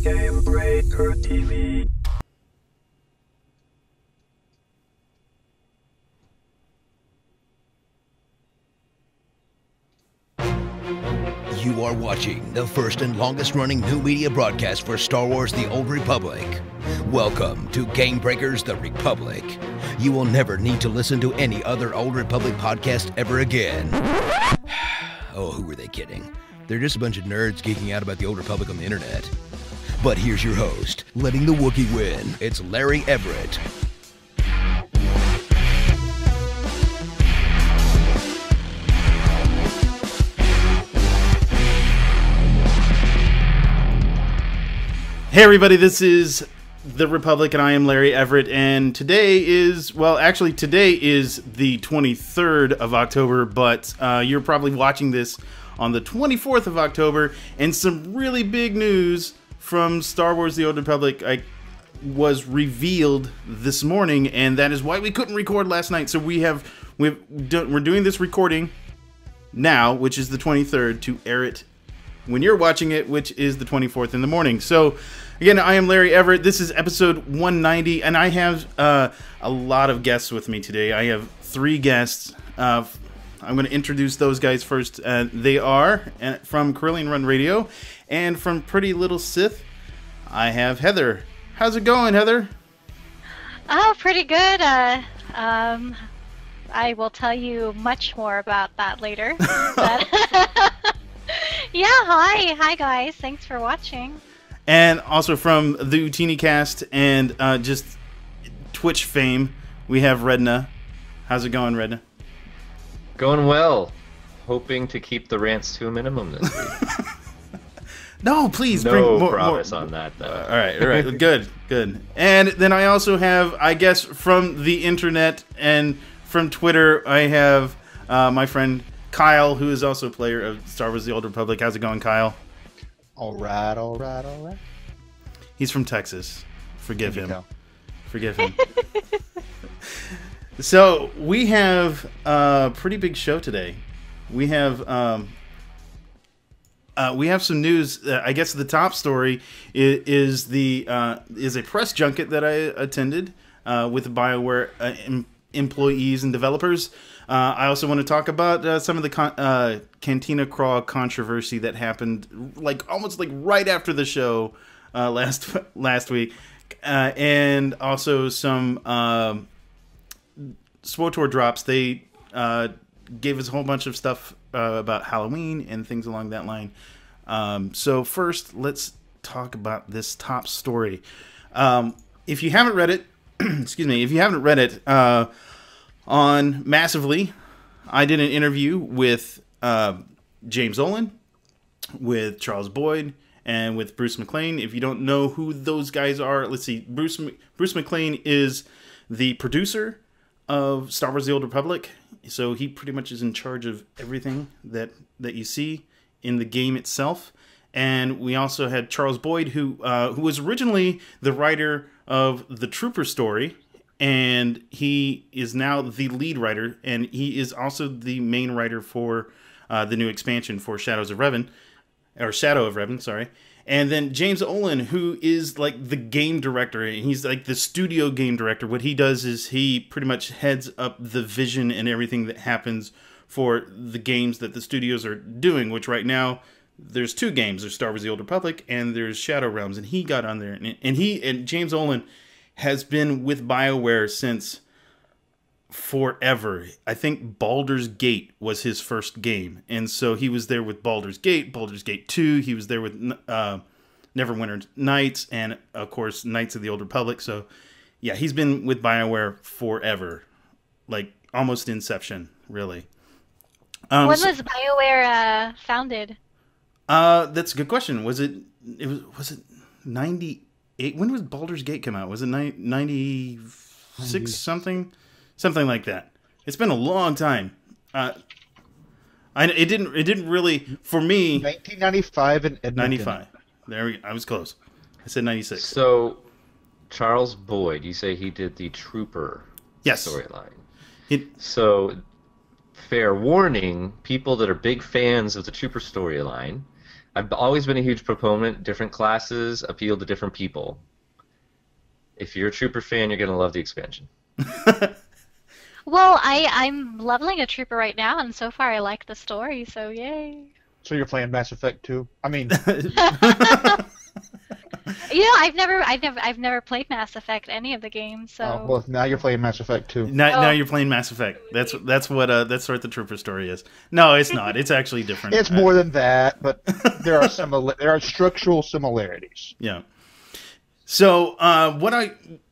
Game Breaker TV. You are watching the first and longest running new media broadcast for Star Wars The Old Republic. Welcome to Game Breakers The Republic. You will never need to listen to any other Old Republic podcast ever again. Oh, who were they kidding? They're just a bunch of nerds geeking out about the Old Republic on the internet. But here's your host, letting the Wookiee win. It's Larry Everett. Hey everybody, this is The Republic and I am Larry Everett, and today is, well actually today is the 23rd of October, but you're probably watching this on the 24th of October, and some really big news from Star Wars The Old Republic was revealed this morning, and that is why we couldn't record last night. So we're doing this recording now, which is the 23rd, to air it when you're watching it, which is the 24th in the morning. So again, I am Larry Everett. This is episode 190, and I have a lot of guests with me today. I have 3 guests. I'm going to introduce those guys first. They are from Carillion Run Radio, and from Pretty Little Sith, I have Heather. How's it going, Heather? Oh, pretty good. I will tell you much more about that later. But yeah, hi guys. Thanks for watching. And also from the Utini Cast and just Twitch fame, we have REDNA. How's it going, REDNA? Going well. Hoping to keep the rants to a minimum this week. No, please. No bring more, promise on that, though. All right. Good. And then I also have, I guess, from the internet and from Twitter, I have my friend Kyle, who is also a player of Star Wars The Old Republic. How's it going, Kyle? All right. He's from Texas. Forgive him. So we have a pretty big show today. We have some news. I guess the top story is a press junket that I attended with BioWare employees and developers. I also want to talk about some of the Cantina Craw controversy that happened, almost right after the show last week, and also some SWTOR drops. They gave us a whole bunch of stuff about Halloween and things along that line. So first, let's talk about this top story. If you haven't read it, on Massively, I did an interview with James Olin, with Charles Boyd, and with Bruce McLean. If you don't know who those guys are, let's see. Bruce McLean is the producer of Star Wars The Old Republic, so he pretty much is in charge of everything that you see in the game itself. And we also had Charles Boyd, who was originally the writer of the Trooper story, and he is now the lead writer, and he is also the main writer for the new expansion for Shadow of Revan, sorry. And then James Olin, who is the game director, and he's the studio game director. What he does is he pretty much heads up the vision and everything that happens for the games that the studios are doing, which right now there's 2 games. There's Star Wars The Old Republic and there's Shadow Realms, and he got on there. And James Olin has been with BioWare since forever. I think Baldur's Gate was his first game, and so he was there with Baldur's Gate 2. He was there with Neverwinter Nights, and of course Knights of the Old Republic. So yeah, he's been with BioWare forever, almost inception, really. When was BioWare founded? That's a good question. Was it 98? When was Baldur's Gate come out? Was it 96 something like that? It's been a long time. It didn't really, for me. 1995 and Edmonton. 95. There we go. I was close. I said 96. So Charles Boyd, you say he did the Trooper storyline. So fair warning, people that are big fans of the Trooper storyline I've always been a huge proponent. Different classes appeal to different people. If you're a Trooper fan, you're gonna love the expansion. Well, I'm leveling a trooper right now, and so far I like the story, so yay. So you're playing Mass Effect 2? I mean, I've never played Mass Effect any of the games, so. well, now you're playing Mass Effect 2. Now you're playing Mass Effect. That's what the Trooper story is. No, it's not. It's actually different. It's more than that, but there are structural similarities. Yeah. So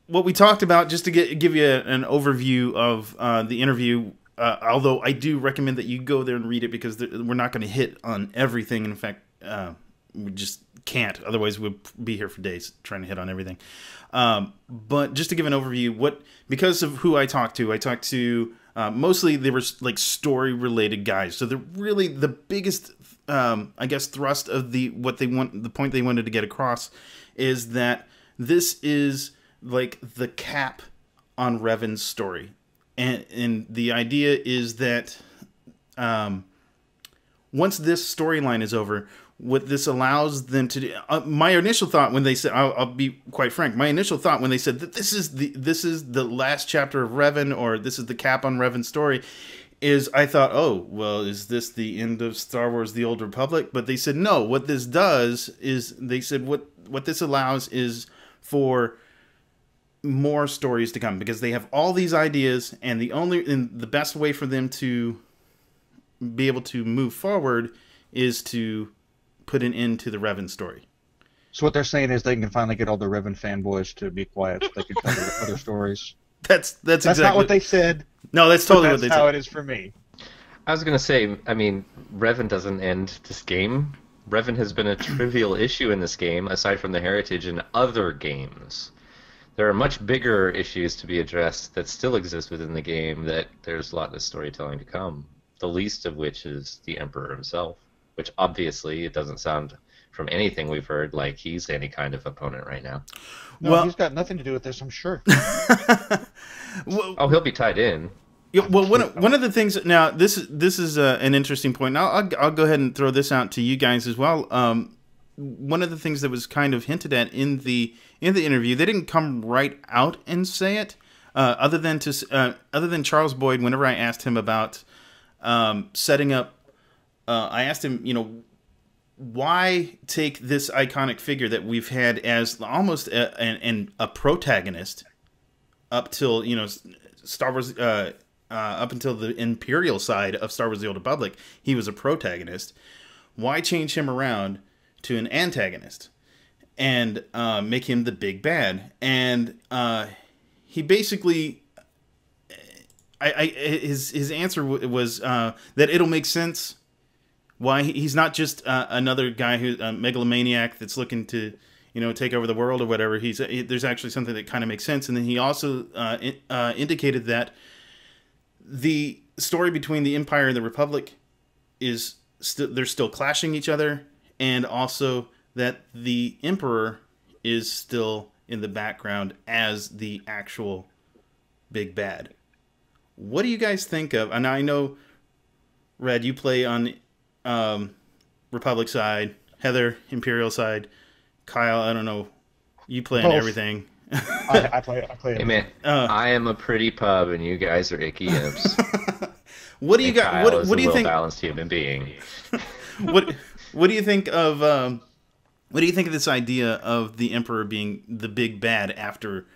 what we talked about, just to give you an overview of the interview, although I do recommend that you go there and read it because we're not going to hit on everything. In fact, we just can't. Otherwise, we'd be here for days trying to hit on everything. But just to give an overview, because of who I talked to mostly they were like story-related guys. So they're really the biggest, I guess, thrust of the point they wanted to get across is that this is like the cap on Revan's story, and the idea is that once this storyline is over, what this allows them to do. My initial thought when they said, I'll be quite frank, my initial thought when they said that this is the last chapter of Revan, or this is the cap on Revan's story, is I thought, oh, well, is this the end of Star Wars: The Old Republic? But they said no. What this does is they said what this allows is for more stories to come, because they have all these ideas, and the best way for them to be able to move forward is to put an end to the Revan story. So what they're saying is they can finally get all the Revan fanboys to be quiet so they can tell their other stories. That's exactly not what they said. No, that's totally what they said. That's how it is for me. I was gonna say, I mean, Revan doesn't end this game. Revan has been a trivial issue in this game, aside from the heritage in other games. There are much bigger issues to be addressed that still exist within the game, that there's a lot of storytelling to come. The least of which is the Emperor himself, which obviously, it doesn't sound from anything we've heard like he's any kind of opponent right now. No, he's got nothing to do with this, I'm sure. Well, he'll be tied in. Yeah, well, one of the things now, this is an interesting point. Now I'll go ahead and throw this out to you guys as well. One of the things that was kind of hinted at in the interview, they didn't come right out and say it, other than Charles Boyd. Whenever I asked him about setting up, I asked him, why take this iconic figure that we've had as almost a protagonist up till Star Wars. Up until the Imperial side of Star Wars: The Old Republic, he was a protagonist. Why change him around to an antagonist and make him the big bad? And he basically, his answer was that it'll make sense why he's not just another guy who's a megalomaniac that's looking to take over the world or whatever. There's actually something that kind of makes sense. And then he also indicated that the story between the Empire and the Republic is they're still clashing each other, and also that the Emperor is still in the background as the actual big bad. What do you guys think of? And I know, Red, you play on Republic side, Heather, Imperial side, Kyle, I don't know, you play on everything. I play. Hey man, I am a pretty pub, and you guys are icky imps. What do you got? What do you think? Balanced human being. What do you think of? What do you think of this idea of the Emperor being the big bad after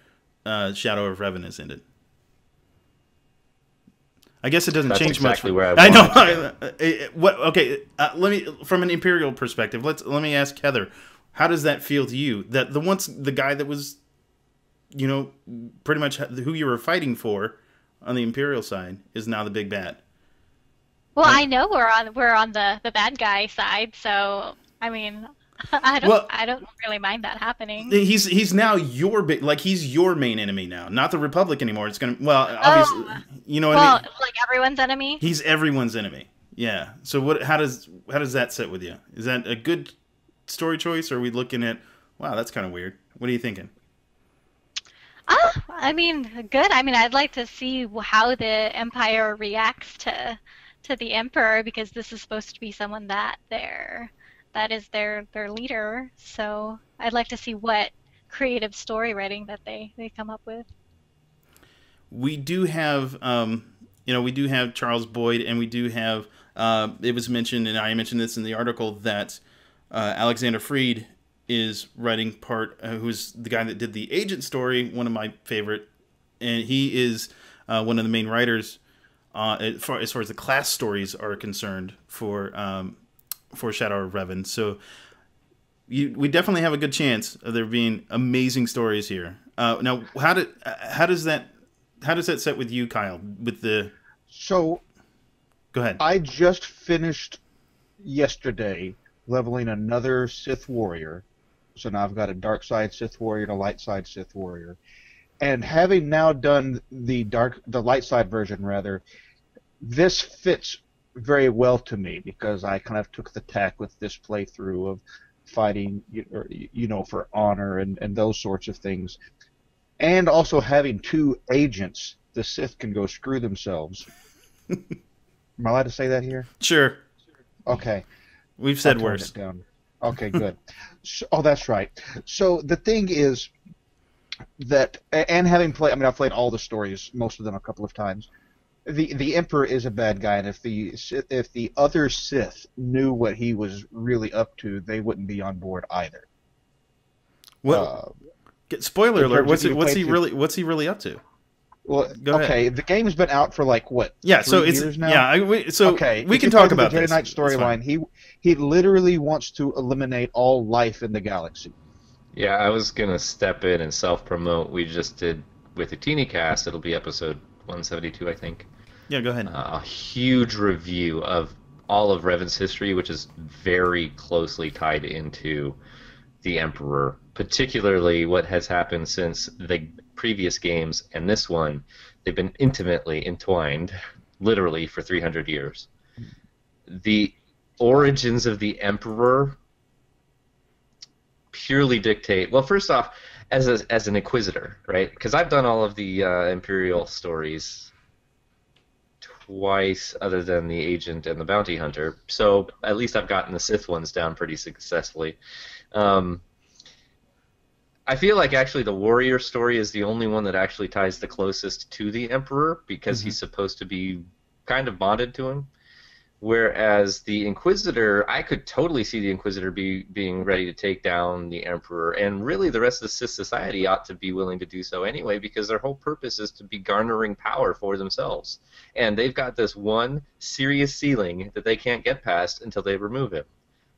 Shadow of Revan has ended? I guess it doesn't change exactly much. Where I know. Okay, let me, from an Imperial perspective, let me ask Heather, how does that feel to you? That the guy that was, pretty much who you were fighting for on the Imperial side is now the big bad. Well, I know we're on the bad guy side, so I mean, I don't really mind that happening. He's now your big, like, he's your main enemy now, not the Republic anymore. It's obviously, what I mean? Like everyone's enemy. He's everyone's enemy. Yeah. So how does that sit with you? Is that a good story choice, or are we looking at, wow, that's kind of weird? What are you thinking? I mean, good. I mean, I'd like to see how the Empire reacts to the Emperor, because this is supposed to be someone that that is their leader. So I'd like to see what creative story writing that they come up with. We do have, we do have Charles Boyd, and we do have. It was mentioned, and I mentioned this in the article, that Alexander Freed is writing part. Who's the guy that did the Agent story, one of my favorite, and he is one of the main writers as far as the class stories are concerned for Shadow of Revan. So we definitely have a good chance of there being amazing stories here. Now, how does that set with you, Kyle? So, go ahead. I just finished yesterday leveling another Sith warrior. So now I've got a dark side Sith warrior and a light side Sith warrior. And having now done the light side version, rather, this fits very well to me because I kind of took the tack with this playthrough of fighting, for honor and those sorts of things. And also having two agents, the Sith can go screw themselves. Am I allowed to say that here? Sure. Okay. We've said worse. Down. Okay, good. Oh, that's right. So the thing is that, and having played, I've played all the stories, most of them a couple of times. The Emperor is a bad guy, and if the other Sith knew what he was really up to, they wouldn't be on board either. Well, spoiler alert. What's he really up to? Well, Go ahead. The game's been out for what? Yeah, 3 so it's years now? yeah. We can talk about the Jedi this. Knight storyline. He literally wants to eliminate all life in the galaxy. Yeah, I was gonna step in and self-promote. We just did with the Teeny Cast. It'll be episode 172, I think. Yeah, go ahead. A huge review of all of Revan's history, which is very closely tied into the Emperor, particularly what has happened since the previous games and this one. They've been intimately entwined, literally, for 300 years. The origins of the Emperor purely dictate, well, first off, as an Inquisitor, right? Because I've done all of the Imperial stories twice, other than the Agent and the Bounty Hunter, so at least I've gotten the Sith ones down pretty successfully. I feel like actually the Warrior story is the only one that actually ties the closest to the Emperor, because he's supposed to be kind of bonded to him. Whereas the Inquisitor, I could totally see the Inquisitor being ready to take down the Emperor, and really the rest of the Sith Society ought to be willing to do so anyway, because their whole purpose is to be garnering power for themselves. And they've got this one serious ceiling that they can't get past until they remove him.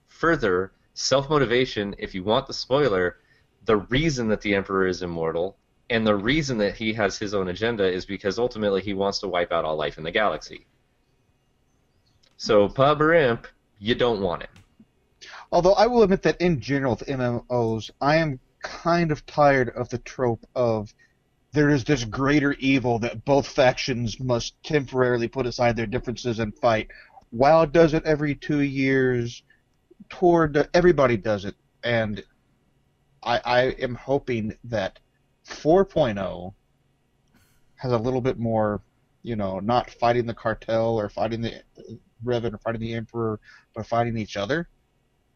Further, self-motivation, if you want the spoiler, the reason that the Emperor is immortal, and the reason that he has his own agenda, is because ultimately he wants to wipe out all life in the galaxy. So, pub or imp, you don't want it. Although I will admit that in general with MMOs, I am kind of tired of the trope of there is this greater evil that both factions must temporarily put aside their differences and fight. WoW does it every 2 years. Everybody does it. And I am hoping that 4.0 has a little bit more, not fighting the cartel or fighting the Revan or fighting the Emperor, but fighting each other.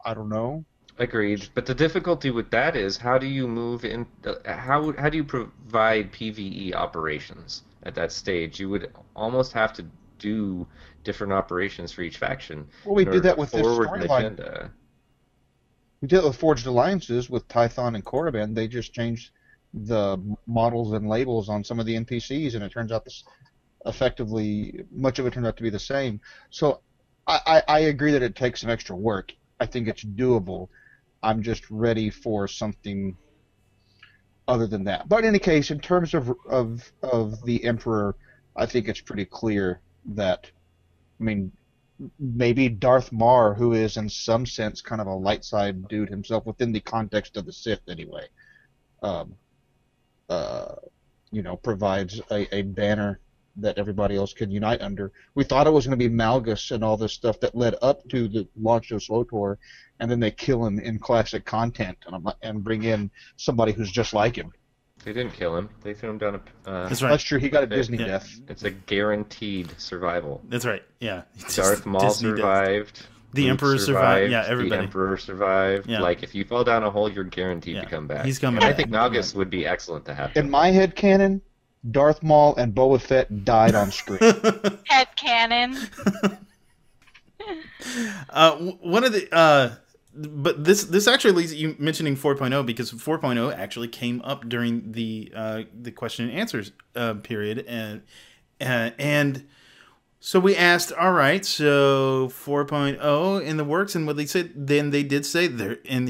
I don't know. Agreed. But the difficulty with that is, how do you move in? How do you provide PvE operations at that stage? You would almost have to do different operations for each faction. Well, we did that with this storyline. storyline. We did it with Forged Alliances with Tython and Korriban. They just changed the models and labels on some of the NPCs, and it turns out effectively, much of it turned out to be the same. So I agree that it takes some extra work. I think it's doable. I'm just ready for something other than that. But in any case, in terms of the Emperor, I think it's pretty clear that, maybe Darth Maul, who is in some sense kind of a light side dude himself within the context of the Sith anyway, provides a banner that everybody else can unite under. We thought it was going to be Malgus and all this stuff that led up to the launch of SWTOR, and then they kill him in classic content and bring in somebody who's just like him. They didn't kill him. They threw him down a... That's right. That's true. He got a Disney death. It's a guaranteed survival. That's right. Yeah. Darth Maul survived. The Luke Emperor survived. Yeah, everybody. The Emperor survived. Yeah. Like, if you fall down a hole, you're guaranteed to come back. He's coming And I back. think Naugus would be excellent to have. In my head canon, Darth Maul and Boba Fett died on screen. Head cannon. One of the but this actually leads you mentioning 4.0 because 4.0 actually came up during the question and answers period, and so we asked, all right, so 4.0 in the works, and what they said, then they did say there, and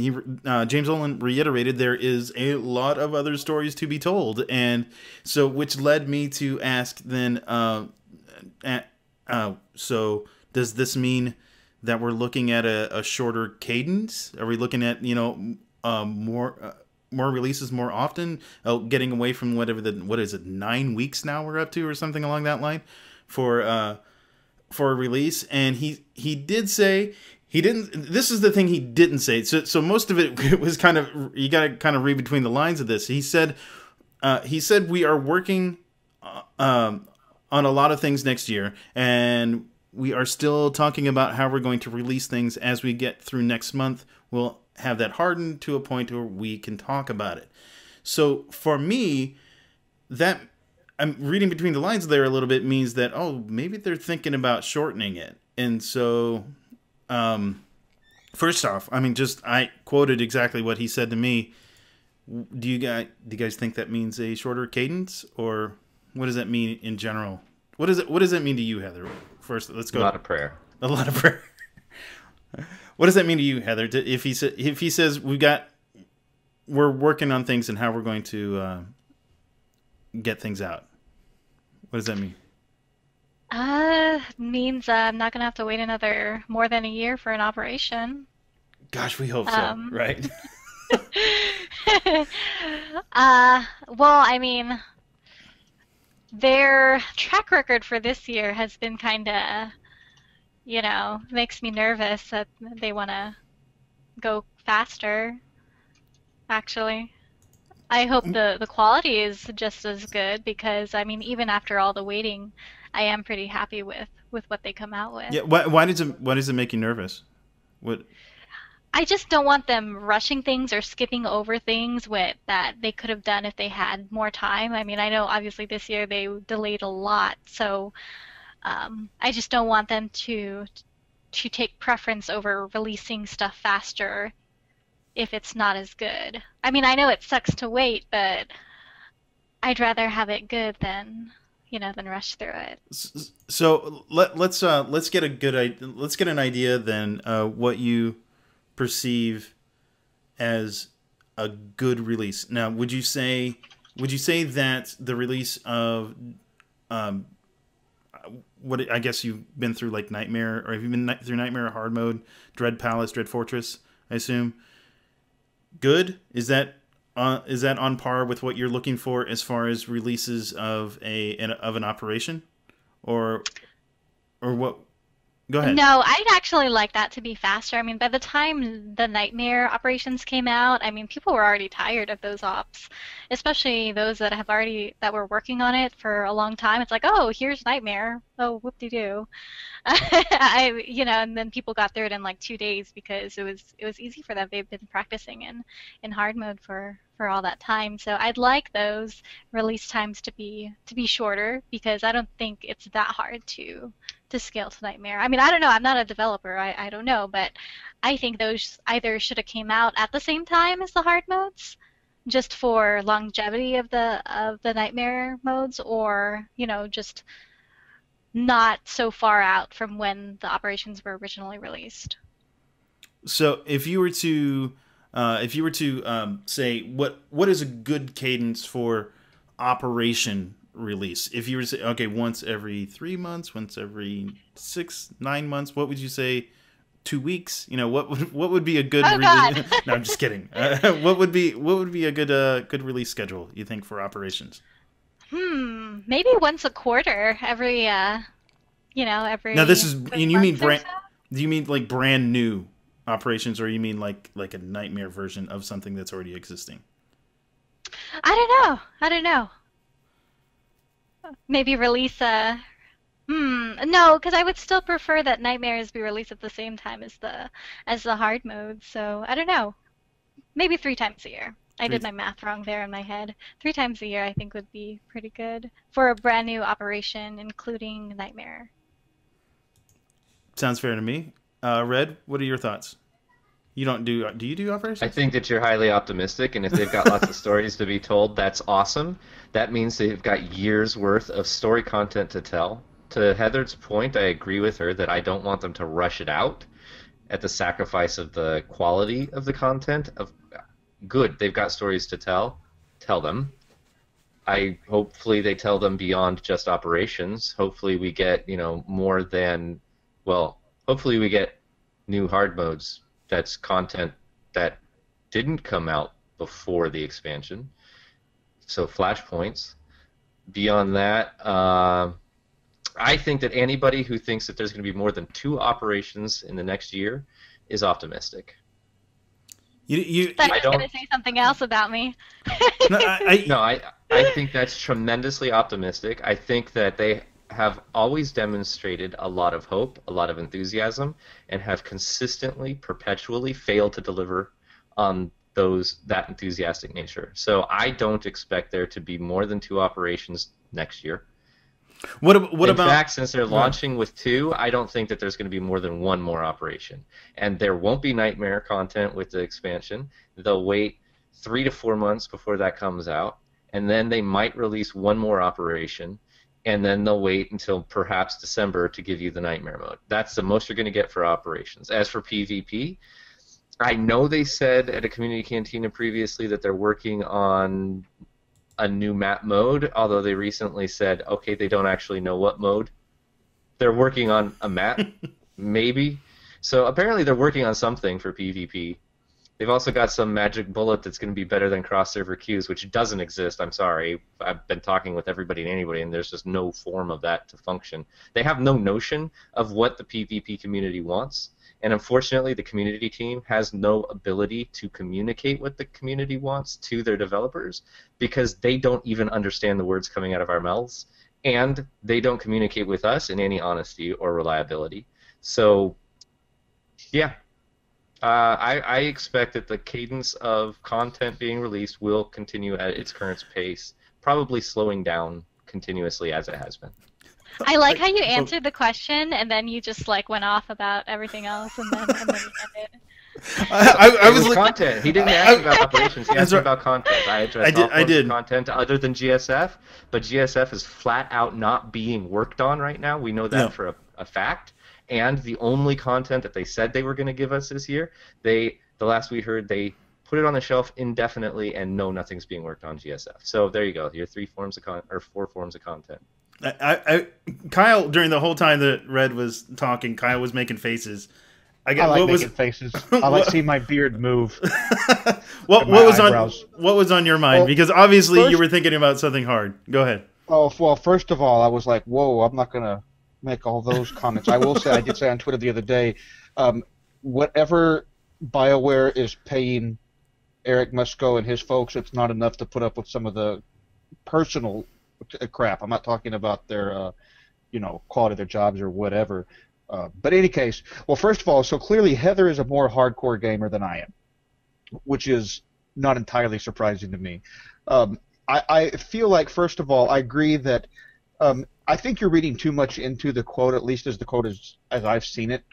James Olin reiterated there is a lot of other stories to be told, and so which led me to ask then, so does this mean that we're looking at a shorter cadence? Are we looking at more releases more often? Getting away from what is it 9 weeks now we're up to or something along that line for a release? And he did say he didn't. This is the thing he didn't say. So most of it was kind of, you got to kind of read between the lines of this. He said we are working on a lot of things next year, and we are still talking about how we're going to release things as we get through next month. We'll have that hardened to a point where we can talk about it. So for me, that I'm reading between the lines there a little bit means that, oh, maybe they're thinking about shortening it. And so, first off, I mean, I quoted exactly what he said to me. Do you guys think that means a shorter cadence, or what does that mean in general? What does that mean to you, Heather? First, let's go. A lot of prayer. A lot of prayer. What does that mean to you, Heather? If he says we're working on things and how we're going to get things out, what does that mean? Means I'm not gonna have to wait more than a year for an operation. Gosh, we hope so, right? Well, I mean, their track record for this year has been kind of, makes me nervous that they want to go faster, actually. I hope the quality is just as good because, I mean, even after all the waiting, I am pretty happy with what they come out with. Yeah, why does it make you nervous? What? I just don't want them rushing things or skipping over things that they could have done if they had more time. I mean, I know obviously this year they delayed a lot, so I just don't want them to take preference over releasing stuff faster if it's not as good. I mean, I know it sucks to wait, but I'd rather have it good than rush through it. So let's get an idea then what you perceive as a good release. Now, would you say that the release of what I guess you've been through, like Nightmare, or have you been through Nightmare, Hard Mode, Dread Palace, Dread Fortress, I assume? Good? Is that on par with what you're looking for as far as releases of an operation, or what? Go ahead. No, I'd actually like that to be faster. I mean, by the time the Nightmare operations came out, I mean, people were already tired of those ops, especially those that were working on it for a long time. It's like, oh, here's Nightmare. Oh, whoop-de-doo. And then people got through it in like 2 days because it was easy for them. They've been practicing in hard mode for all that time. So I'd like those release times to be shorter because I don't think it's that hard to scale to Nightmare. I mean, I don't know. I'm not a developer. I don't know, but I think those either should have came out at the same time as the hard modes, just for longevity of the Nightmare modes, or just not so far out from when the operations were originally released. So if you were to say what is a good cadence for operation release, if you were to say, okay, once every 3 months, once every 9 months, what would you say? 2 weeks? What would be a good release? No, I'm just kidding. What would be a good release schedule, you think, for operations? Maybe once a quarter, every every. Now this is, and you mean so? do you mean like brand new operations, or you mean like a Nightmare version of something that's already existing? I don't know. Maybe release No, because I would still prefer that Nightmares be released at the same time as the hard mode. So I don't know. Maybe 3 times a year. I Three. did my math wrong there in my head. 3 times a year I think would be pretty good for a brand new operation, including Nightmare. Sounds fair to me. Red, what are your thoughts? You don't do? Do you do operations? I think that you're highly optimistic, and if they've got lots of stories to be told, that's awesome. That means they've got years worth of story content to tell. To Heather's point, I agree with her that I don't want them to rush it out at the sacrifice of the quality of the content. Good, they've got stories to tell. Tell them. Hopefully they tell them beyond just operations. Hopefully we get, more than, hopefully we get new hard modes. That's content that didn't come out before the expansion. So flashpoints. Beyond that, I think that anybody who thinks that there's going to be more than 2 operations in the next year is optimistic. I thought you were going to say something else about me. I think that's tremendously optimistic. I think that they have always demonstrated a lot of hope, a lot of enthusiasm, and have consistently, perpetually failed to deliver on that enthusiastic nature. So I don't expect there to be more than 2 operations next year. In fact, since they're launching with 2, I don't think that there's going to be more than 1 more operation. And there won't be Nightmare content with the expansion. They'll wait 3 to 4 months before that comes out, and then they might release 1 more operation, and then they'll wait until perhaps December to give you the Nightmare mode. That's the most you're going to get for operations. As for PvP, I know they said at a community cantina previously that they're working on a new map mode, although they recently said, okay, they don't actually know what mode. They're working on a map, maybe. So apparently they're working on something for PvP. They've also got some magic bullet that's going to be better than cross-server queues, which doesn't exist. I'm sorry. I've been talking with everybody and anybody, and there's just no form of that to function. They have no notion of what the PvP community wants, and unfortunately the community team has no ability to communicate what the community wants to their developers because they don't even understand the words coming out of our mouths, and they don't communicate with us in any honesty or reliability. So, yeah. I expect that the cadence of content being released will continue at its current pace, probably slowing down continuously as it has been. I like how you answered the question and then you just went off about everything else and then you ended. I was content. He didn't ask about operations. He asked about content. I addressed I did. Content other than GSF, but GSF is flat out not being worked on right now. We know that for a fact. And the only content that they said they were going to give us this year, the last we heard, they put it on the shelf indefinitely, and no, nothing's being worked on GSF. So there you go. Your 4 forms of content. Kyle, during the whole time that Red was talking, Kyle was making faces. I like making faces. I like seeing my beard move. What was on your mind? Because obviously you were thinking about something hard. Go ahead. Oh well, first of all, I was like, whoa, I'm not gonna make all those comments. I will say, I did say on Twitter the other day, whatever BioWare is paying Eric Musco and his folks, it's not enough to put up with some of the personal crap. I'm not talking about their, quality of their jobs or whatever. But in any case, well, first of all, so clearly Heather is a more hardcore gamer than I am, which is not entirely surprising to me. I feel like, first of all, I agree that I think you're reading too much into the quote, at least as the quote is, as I've seen it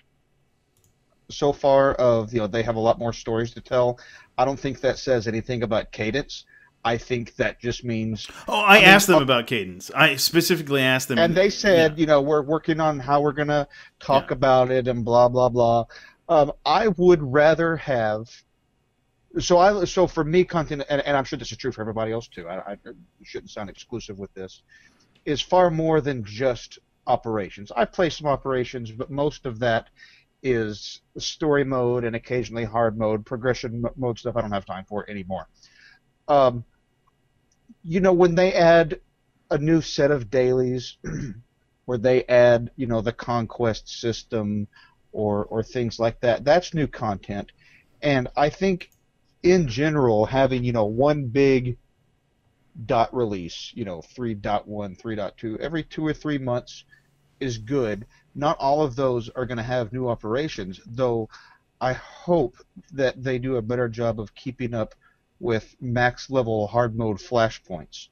so far, of, they have a lot more stories to tell. I don't think that says anything about cadence. I think that just means... I asked them about cadence. I specifically asked them. And they said, we're working on how we're going to talk about it and blah, blah, blah. I would rather have... So for me, content, and I'm sure this is true for everybody else too, I shouldn't sound exclusive with this, is far more than just operations. I play some operations, but most of that is story mode and occasionally hard mode, progression mode stuff I don't have time for anymore. When they add a new set of dailies, where they add, the conquest system or things like that, that's new content. And I think, in general, having, one big dot release, 3.1, 3.2, every 2 or 3 months is good. Not all of those are going to have new operations, though I hope that they do a better job of keeping up with max level hard mode flashpoints.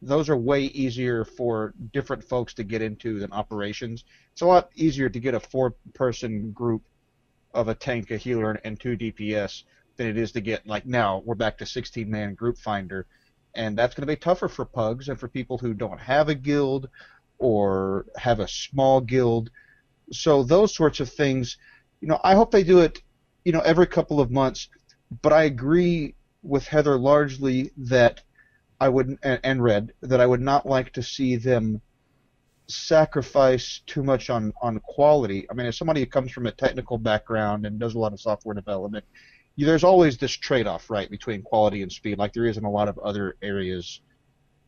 Those are way easier for different folks to get into than operations. It's a lot easier to get a 4-person group of a tank, a healer, and 2 DPS than it is to get, like now, we're back to 16-man group finder. And that's going to be tougher for pugs and for people who don't have a guild or have a small guild. So those sorts of things, I hope they do it, every couple of months. But I agree with Heather largely that I would, and Red, that I would not like to see them sacrifice too much on quality. I mean, as somebody who comes from a technical background and does a lot of software development, there's always this trade-off, right, between quality and speed, like there is in a lot of other areas.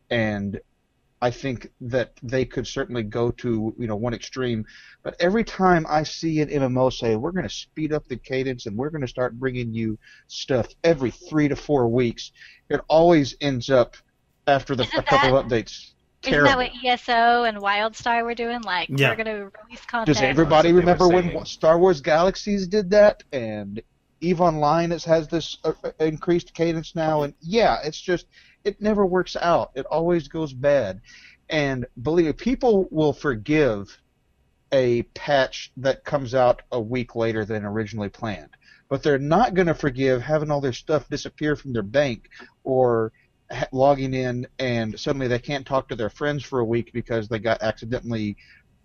And I think that they could certainly go to, one extreme. But every time I see an MMO say, we're going to speed up the cadence and we're going to start bringing you stuff every 3 to 4 weeks, it always ends up, after a couple of updates, terrible. Isn't that what ESO and WildStar were doing? Like, we're going to release content. Does everybody remember when Star Wars Galaxies did that? And EVE Online has this increased cadence now, and it's just, it never works out. It always goes bad. And believe me, people will forgive a patch that comes out a week later than originally planned. But they're not going to forgive having all their stuff disappear from their bank or logging in and suddenly they can't talk to their friends for a week because they got accidentally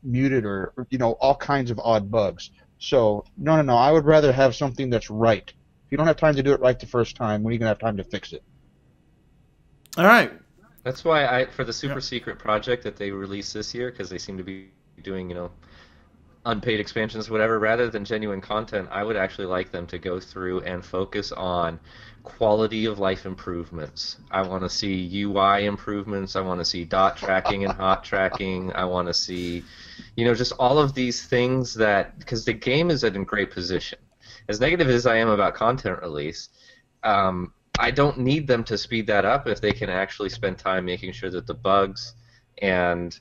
muted or all kinds of odd bugs. So, no, I would rather have something that's right. If you don't have time to do it right the first time, when are you going to have time to fix it? All right. That's why for the super secret project that they released this year, because they seem to be doing, unpaid expansions, whatever, rather than genuine content, I would actually like them to go through and focus on quality of life improvements. I want to see UI improvements. I want to see dot tracking and hot tracking. I want to see, just all of these things because the game is in great position. As negative as I am about content release, I don't need them to speed that up if they can actually spend time making sure that the bugs and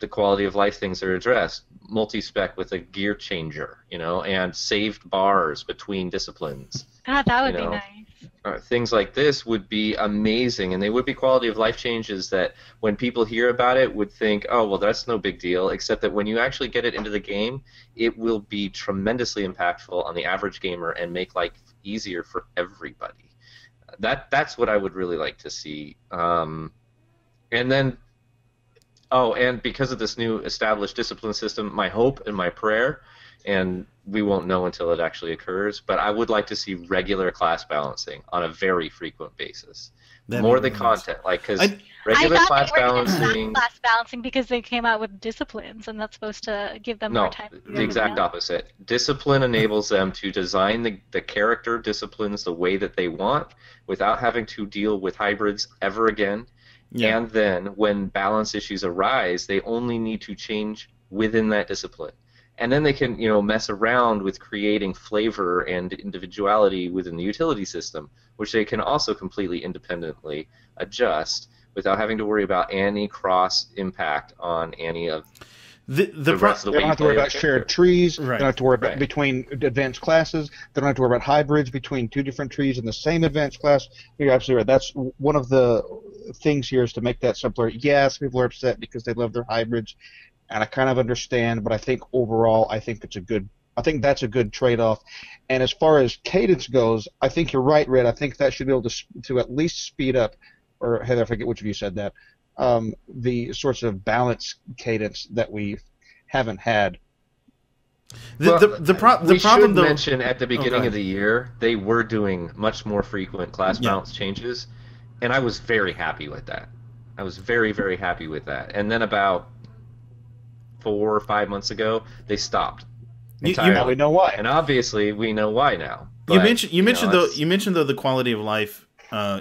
the quality of life things are addressed. Multi-spec with a gear changer, and saved bars between disciplines. God, that would be nice. Things like this would be amazing, and they would be quality of life changes that when people hear about it would think, oh, well, that's no big deal, except that when you actually get it into the game, it will be tremendously impactful on the average gamer and make life easier for everybody. That's what I would really like to see. And then, and because of this new established discipline system, my hope and my prayer, and we won't know until it actually occurs, but I would like to see regular class balancing on a very frequent basis. More than content, because regular class balancing. Class balancing because they came out with disciplines, and that's supposed to give them more time. No, the exact opposite. Discipline enables them to design the character disciplines the way that they want without having to deal with hybrids ever again. Yeah. And then when balance issues arise, they only need to change within that discipline. And then they can, mess around with creating flavor and individuality within the utility system, which they can also completely independently adjust without having to worry about any cross impact on any of the rest of the They don't have to worry about shared trees. Right. They don't have to worry about between advanced classes. They don't have to worry about hybrids between 2 different trees in the same advanced class. You're absolutely right. That's one of the things here is to make that simpler. Yes, people are upset because they love their hybrids, and I kind of understand, but I think overall, I think that's a good trade-off. And as far as cadence goes, I think you're right, Red. I think that should be able to at least speed up, or Heather, I forget which of you said that, the sorts of balance cadence that we haven't had. The problem, though, mention at the beginning of the year they were doing much more frequent class balance changes, and I was very happy with that. I was very, very happy with that. And then about 4 or 5 months ago, they stopped. Now we know why, and obviously we know why now. But, you mentioned the quality of life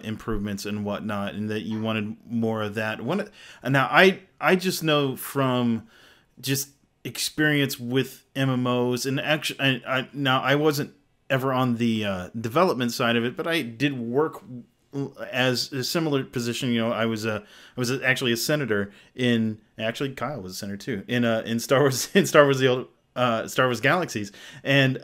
improvements and whatnot, and that you wanted more of that. Now I just know from just experience with MMOs, and actually, I wasn't ever on the development side of it, but I did work as a similar position. You know, I was actually a senator in. Actually, Kyle was a senator too in Star Wars the old Star Wars Galaxies, and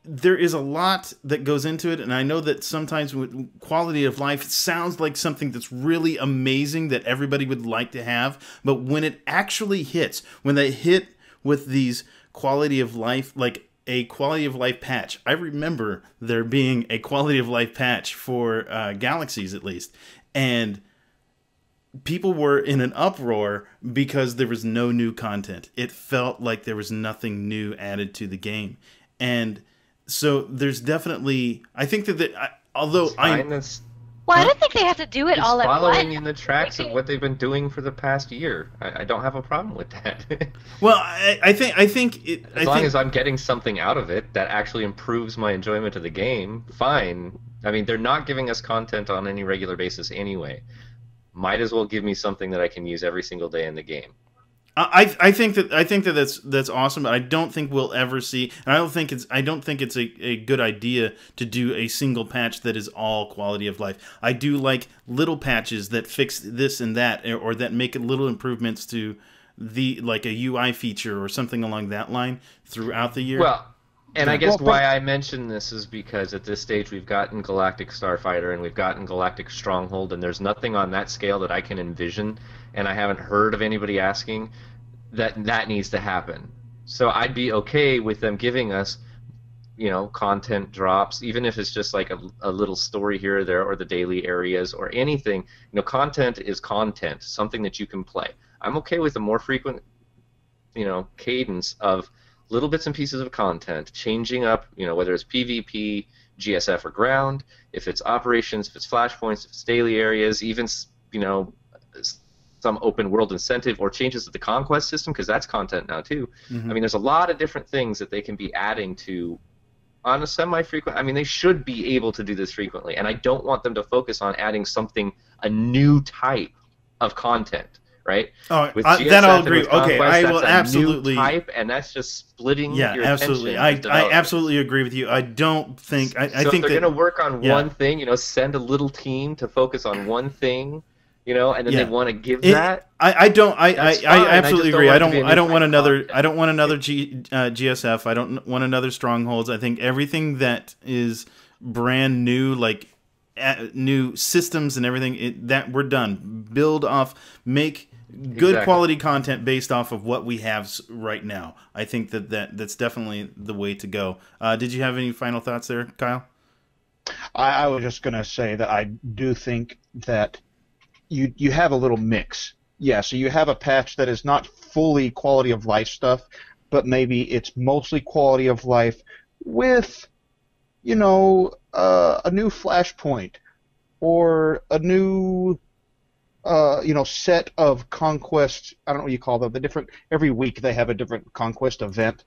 there is a lot that goes into it, and I know that sometimes with quality of life, it sounds like something that's really amazing that everybody would like to have, but when it actually hits, when they hit with these quality of life, like a quality of life patch, I remember there being a quality of life patch for Galaxies at least, and people were in an uproar because there was no new content. It felt like there was nothing new added to the game, and so there's definitely, I think although I don't think they have to do it all at once. Following in the tracks of what they've been doing for the past year. I don't have a problem with that. Well, I think as long as I'm getting something out of it that actually improves my enjoyment of the game, fine. I mean, they're not giving us content on any regular basis anyway. Might as well give me something that I can use every single day in the game. I think that's awesome, but I don't think we'll ever see. And I don't think it's a good idea to do a single patch that is all quality of life. I do like little patches that fix this and that, or that make little improvements to like a UI feature or something along that line throughout the year. Well, and I guess why I mention this is because at this stage we've gotten Galactic Starfighter and we've gotten Galactic Stronghold, and there's nothing on that scale that I can envision, and I haven't heard of anybody asking that needs to happen. So I'd be okay with them giving us, you know, content drops, even if it's just like a little story here or there, or the daily areas or anything. You know, content is content, something that you can play. I'm okay with a more frequent, you know, cadence of little bits and pieces of content, changing up, you know, whether it's PvP, GSF, or ground, if it's operations, if it's flashpoints, if it's daily areas, even, you know, some open world incentive or changes to the conquest system, because that's content now too. Mm-hmm. I mean, there's a lot of different things that they can be adding to on a semi-frequent. I mean, they should be able to do this frequently, and I don't want them to focus on adding a new type of content. Right? Oh, then I'll agree. Okay, I will absolutely. New type, and that's just splitting. Yeah, your absolutely. I absolutely agree with you. I don't think. I so think they're going to work on one thing. You know, send a little team to focus on one thing. You know, and then they want to give that. I absolutely agree. I don't want another. I don't want another GSF. I don't want another Strongholds. I think everything that is brand new, like new systems and everything, that we're done. Build off. Make good quality content based off of what we have right now. I think that's definitely the way to go. Did you have any final thoughts there, Kyle? I was just going to say that I do think that you have a little mix. Yeah, so you have a patch that is not fully quality of life stuff, but maybe it's mostly quality of life with, you know, a new flashpoint or a new you know, set of conquest. I don't know what you call them. The different, every week they have a different conquest event.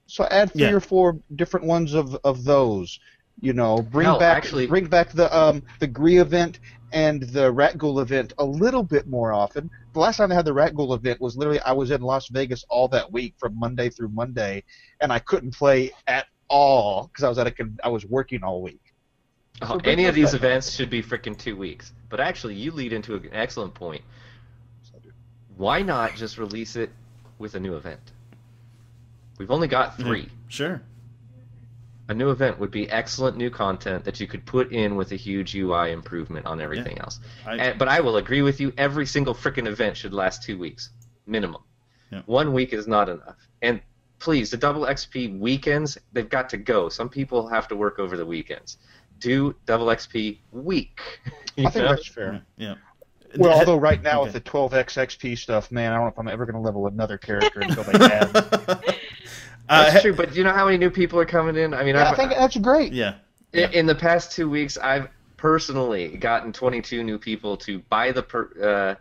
So add three or four different ones of those. You know, bring back the Gree event and the Rat Ghoul event a little bit more often. The last time I had the Rat Ghoul event was literally I was in Las Vegas all that week from Monday through Monday, and I couldn't play at all because I was working all week. So any of these events should be freaking 2 weeks. But actually, you lead into an excellent point. Why not just release it with a new event? We've only got 3. Sure. A new event would be excellent new content that you could put in with a huge UI improvement on everything else. But I will agree with you, every single freaking event should last 2 weeks, minimum. 1 week is not enough. And please, the double XP weekends, they've got to go. Some people have to work over the weekends. Do double XP week. I think that's fair. Yeah. Well, although right now with the 12x XP stuff, man, I don't know if I'm ever going to level another character until they add. That's true, but do you know how many new people are coming in? I mean, I think that's great. Yeah. In the past 2 weeks, I've personally gotten 22 new people to buy the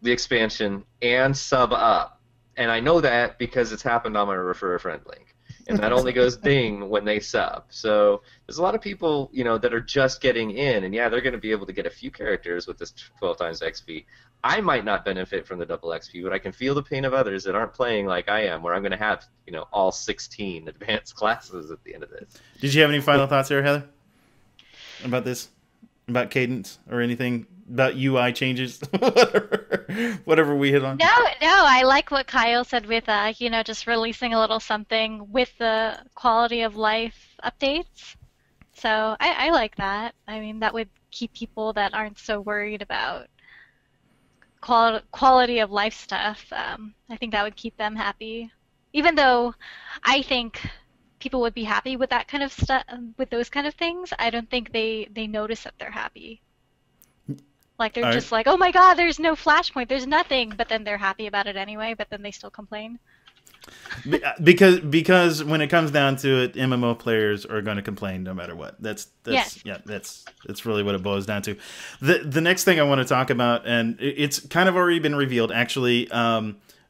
expansion and sub up, and I know that because it's happened on my refer a friend link. and that only goes ding when they sub. So there's a lot of people, that are just getting in, and yeah, they're going to be able to get a few characters with this 12 times XP. I might not benefit from the double XP, but I can feel the pain of others that aren't playing like I am, where I'm going to have, all 16 advanced classes at the end of this. Did you have any final thoughts there, Heather? About this? About cadence or anything? About UI changes? Whatever we hit on. No, I like what Kyle said with, just releasing a little something with the quality of life updates. So I like that. I mean, that would keep people that aren't so worried about quality of life stuff. I think that would keep them happy. Even though I think people would be happy with that kind of stuff, with those kind of things, I don't think they notice that they're happy. Like they're just like, oh my god, there's no flashpoint, there's nothing, but then they're happy about it anyway, but then they still complain. Because when it comes down to it, MMO players are going to complain no matter what. That's really what it boils down to. The next thing I want to talk about, and it's kind of already been revealed, actually.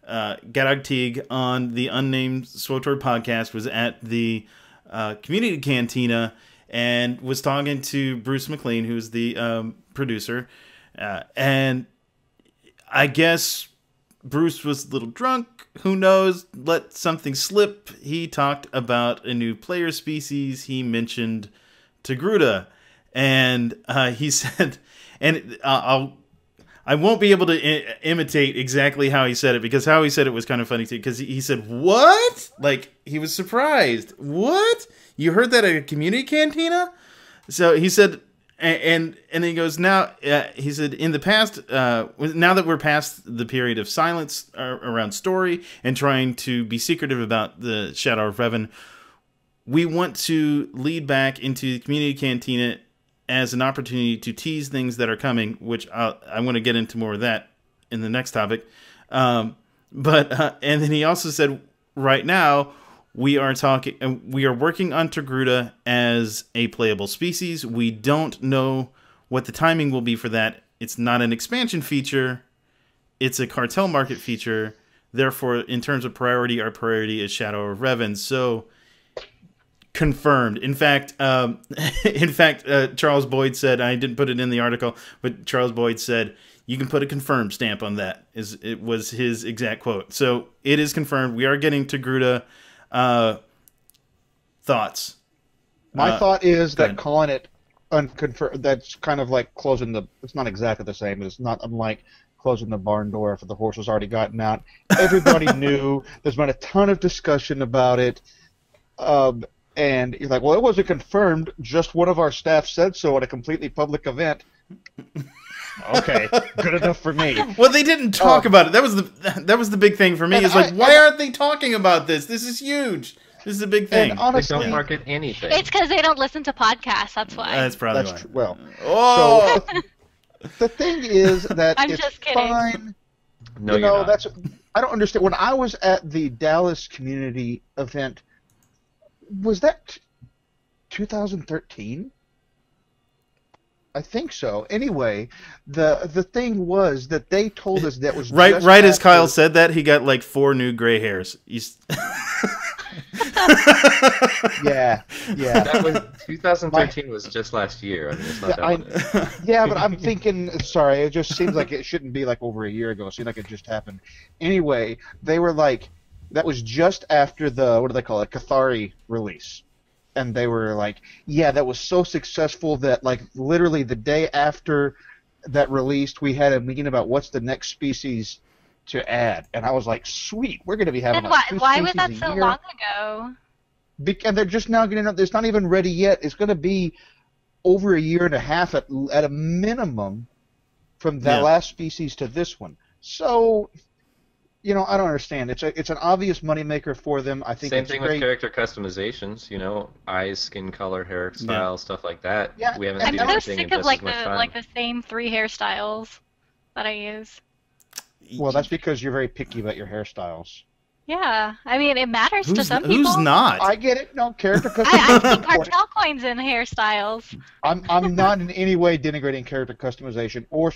Gadog Teague on the Unnamed SWTOR podcast was at the community cantina and was talking to Bruce McLean, who's the producer, and I guess Bruce was a little drunk, who knows, let something slip. He talked about a new player species. He mentioned Togruta, and he said, and I won't be able to imitate exactly how he said it, because how he said it was kind of funny too, because he said, what? Like, he was surprised. What? You heard that at a community cantina? So he said, and he goes, now, he said, in the past, now that we're past the period of silence around story and trying to be secretive about the Shadow of Revan, we want to lead back into the community cantina as an opportunity to tease things that are coming, which I want to get into more of that in the next topic. And then he also said, right now, we are working on Togruta as a playable species. We don't know what the timing will be for that. It's not an expansion feature. It's a cartel market feature. Therefore, in terms of priority, our priority is Shadow of Revan. So, confirmed. In fact, Charles Boyd said, I didn't put it in the article, but Charles Boyd said, you can put a confirmed stamp on that. It was his exact quote. So, it is confirmed. We are getting Togruta. Thoughts? My thought is that calling it unconfirmed, that's kind of like closing it's not exactly the same, but it's not unlike closing the barn door after the horse was already gotten out. Everybody knew. There's been a ton of discussion about it. And you're like, well, it wasn't confirmed. Just one of our staff said so at a completely public event. Okay, good enough for me. Well, they didn't talk about it. That was the big thing for me. It's like, why aren't they talking about this? This is huge. This is a big thing. And honestly, they don't market anything. It's because they don't listen to podcasts. That's why. That's probably why. Well, oh. So the thing is that I'm it's just kidding. fine. No, you're not. I don't understand. When I was at the Dallas community event, was that 2013? I think so. Anyway, the thing was that they told us that was right. Just right as after... Kyle said that, he got like 4 new gray hairs. Yeah. That was 2013 was just last year. I mean, it's not that long. Yeah, but I'm thinking. Sorry, it just seems like it shouldn't be like over a year ago. It seems like it just happened. Anyway, they were like, that was just after the, what do they call it, Cathari release. And they were like, yeah, that was so successful that, like, literally the day after that released, we had a meeting about what's the next species to add. And I was like, sweet, we're going to be having like 2 why species was that a so year. long ago? And they're just now getting up. It's not even ready yet. It's going to be over a year and a half at a minimum from that last species to this one. So... I don't understand. It's an obvious moneymaker for them. I think Same it's thing great. with character customizations. eyes, skin color, hairstyle, stuff like that. Yeah. We haven't I'm seen so anything in sick of just like as much time. the same 3 hairstyles that I use. Well, that's because you're very picky about your hairstyles. Yeah, I mean it matters to some people. Who's not? I get it. No, character I customization. see cartel coins in hairstyles. I'm not in any way denigrating character customization, or,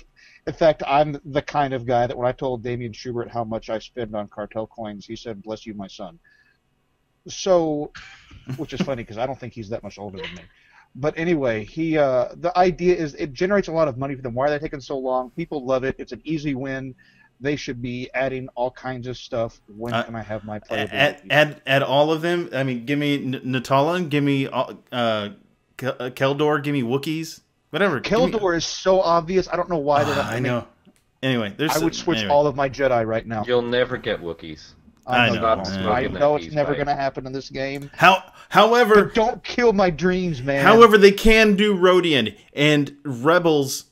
in fact, I'm the kind of guy that when I told Damian Schubert how much I spend on cartel coins, he said, "Bless you, my son." So, which is funny because I don't think he's that much older than me. But anyway, the idea is it generates a lot of money for them. Why are they taking so long? People love it. It's an easy win. They should be adding all kinds of stuff. When can I have my playability? Add all of them. I mean, give me Natalan, give me Keldor, give me Wookiees, whatever. Keldor is so obvious. I don't know why they're not. I know. Anyway, I would switch all of my Jedi right now. You'll never get Wookiees. I know it's never going to happen in this game. However, but don't kill my dreams, man. However, they can do Rodian, and Rebels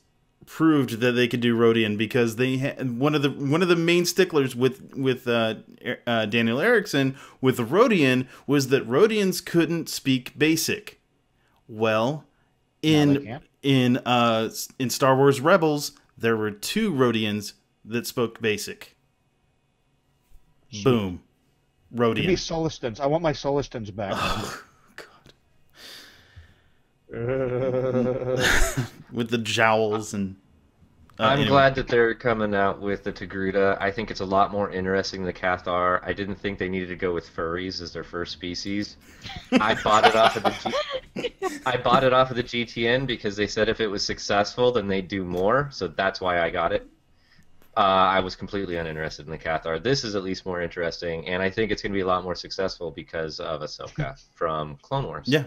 proved that they could do Rodian because they had one of the main sticklers with Daniel Erickson with the Rodian was that Rodians couldn't speak Basic. Well, in Star Wars Rebels, there were 2 Rodians that spoke Basic. Boom. Rodian. Give me Solistons. I want my Solistons back. Oh, God. With the jowls and... I'm glad that they're coming out with the Togruta. I think it's a lot more interesting than the Cathar. I didn't think they needed to go with furries as their first species. I bought it off of the GTN because they said if it was successful, then they'd do more. So that's why I got it. I was completely uninterested in the Cathar. This is at least more interesting, and I think it's going to be a lot more successful because of Ahsoka from Clone Wars. Yeah.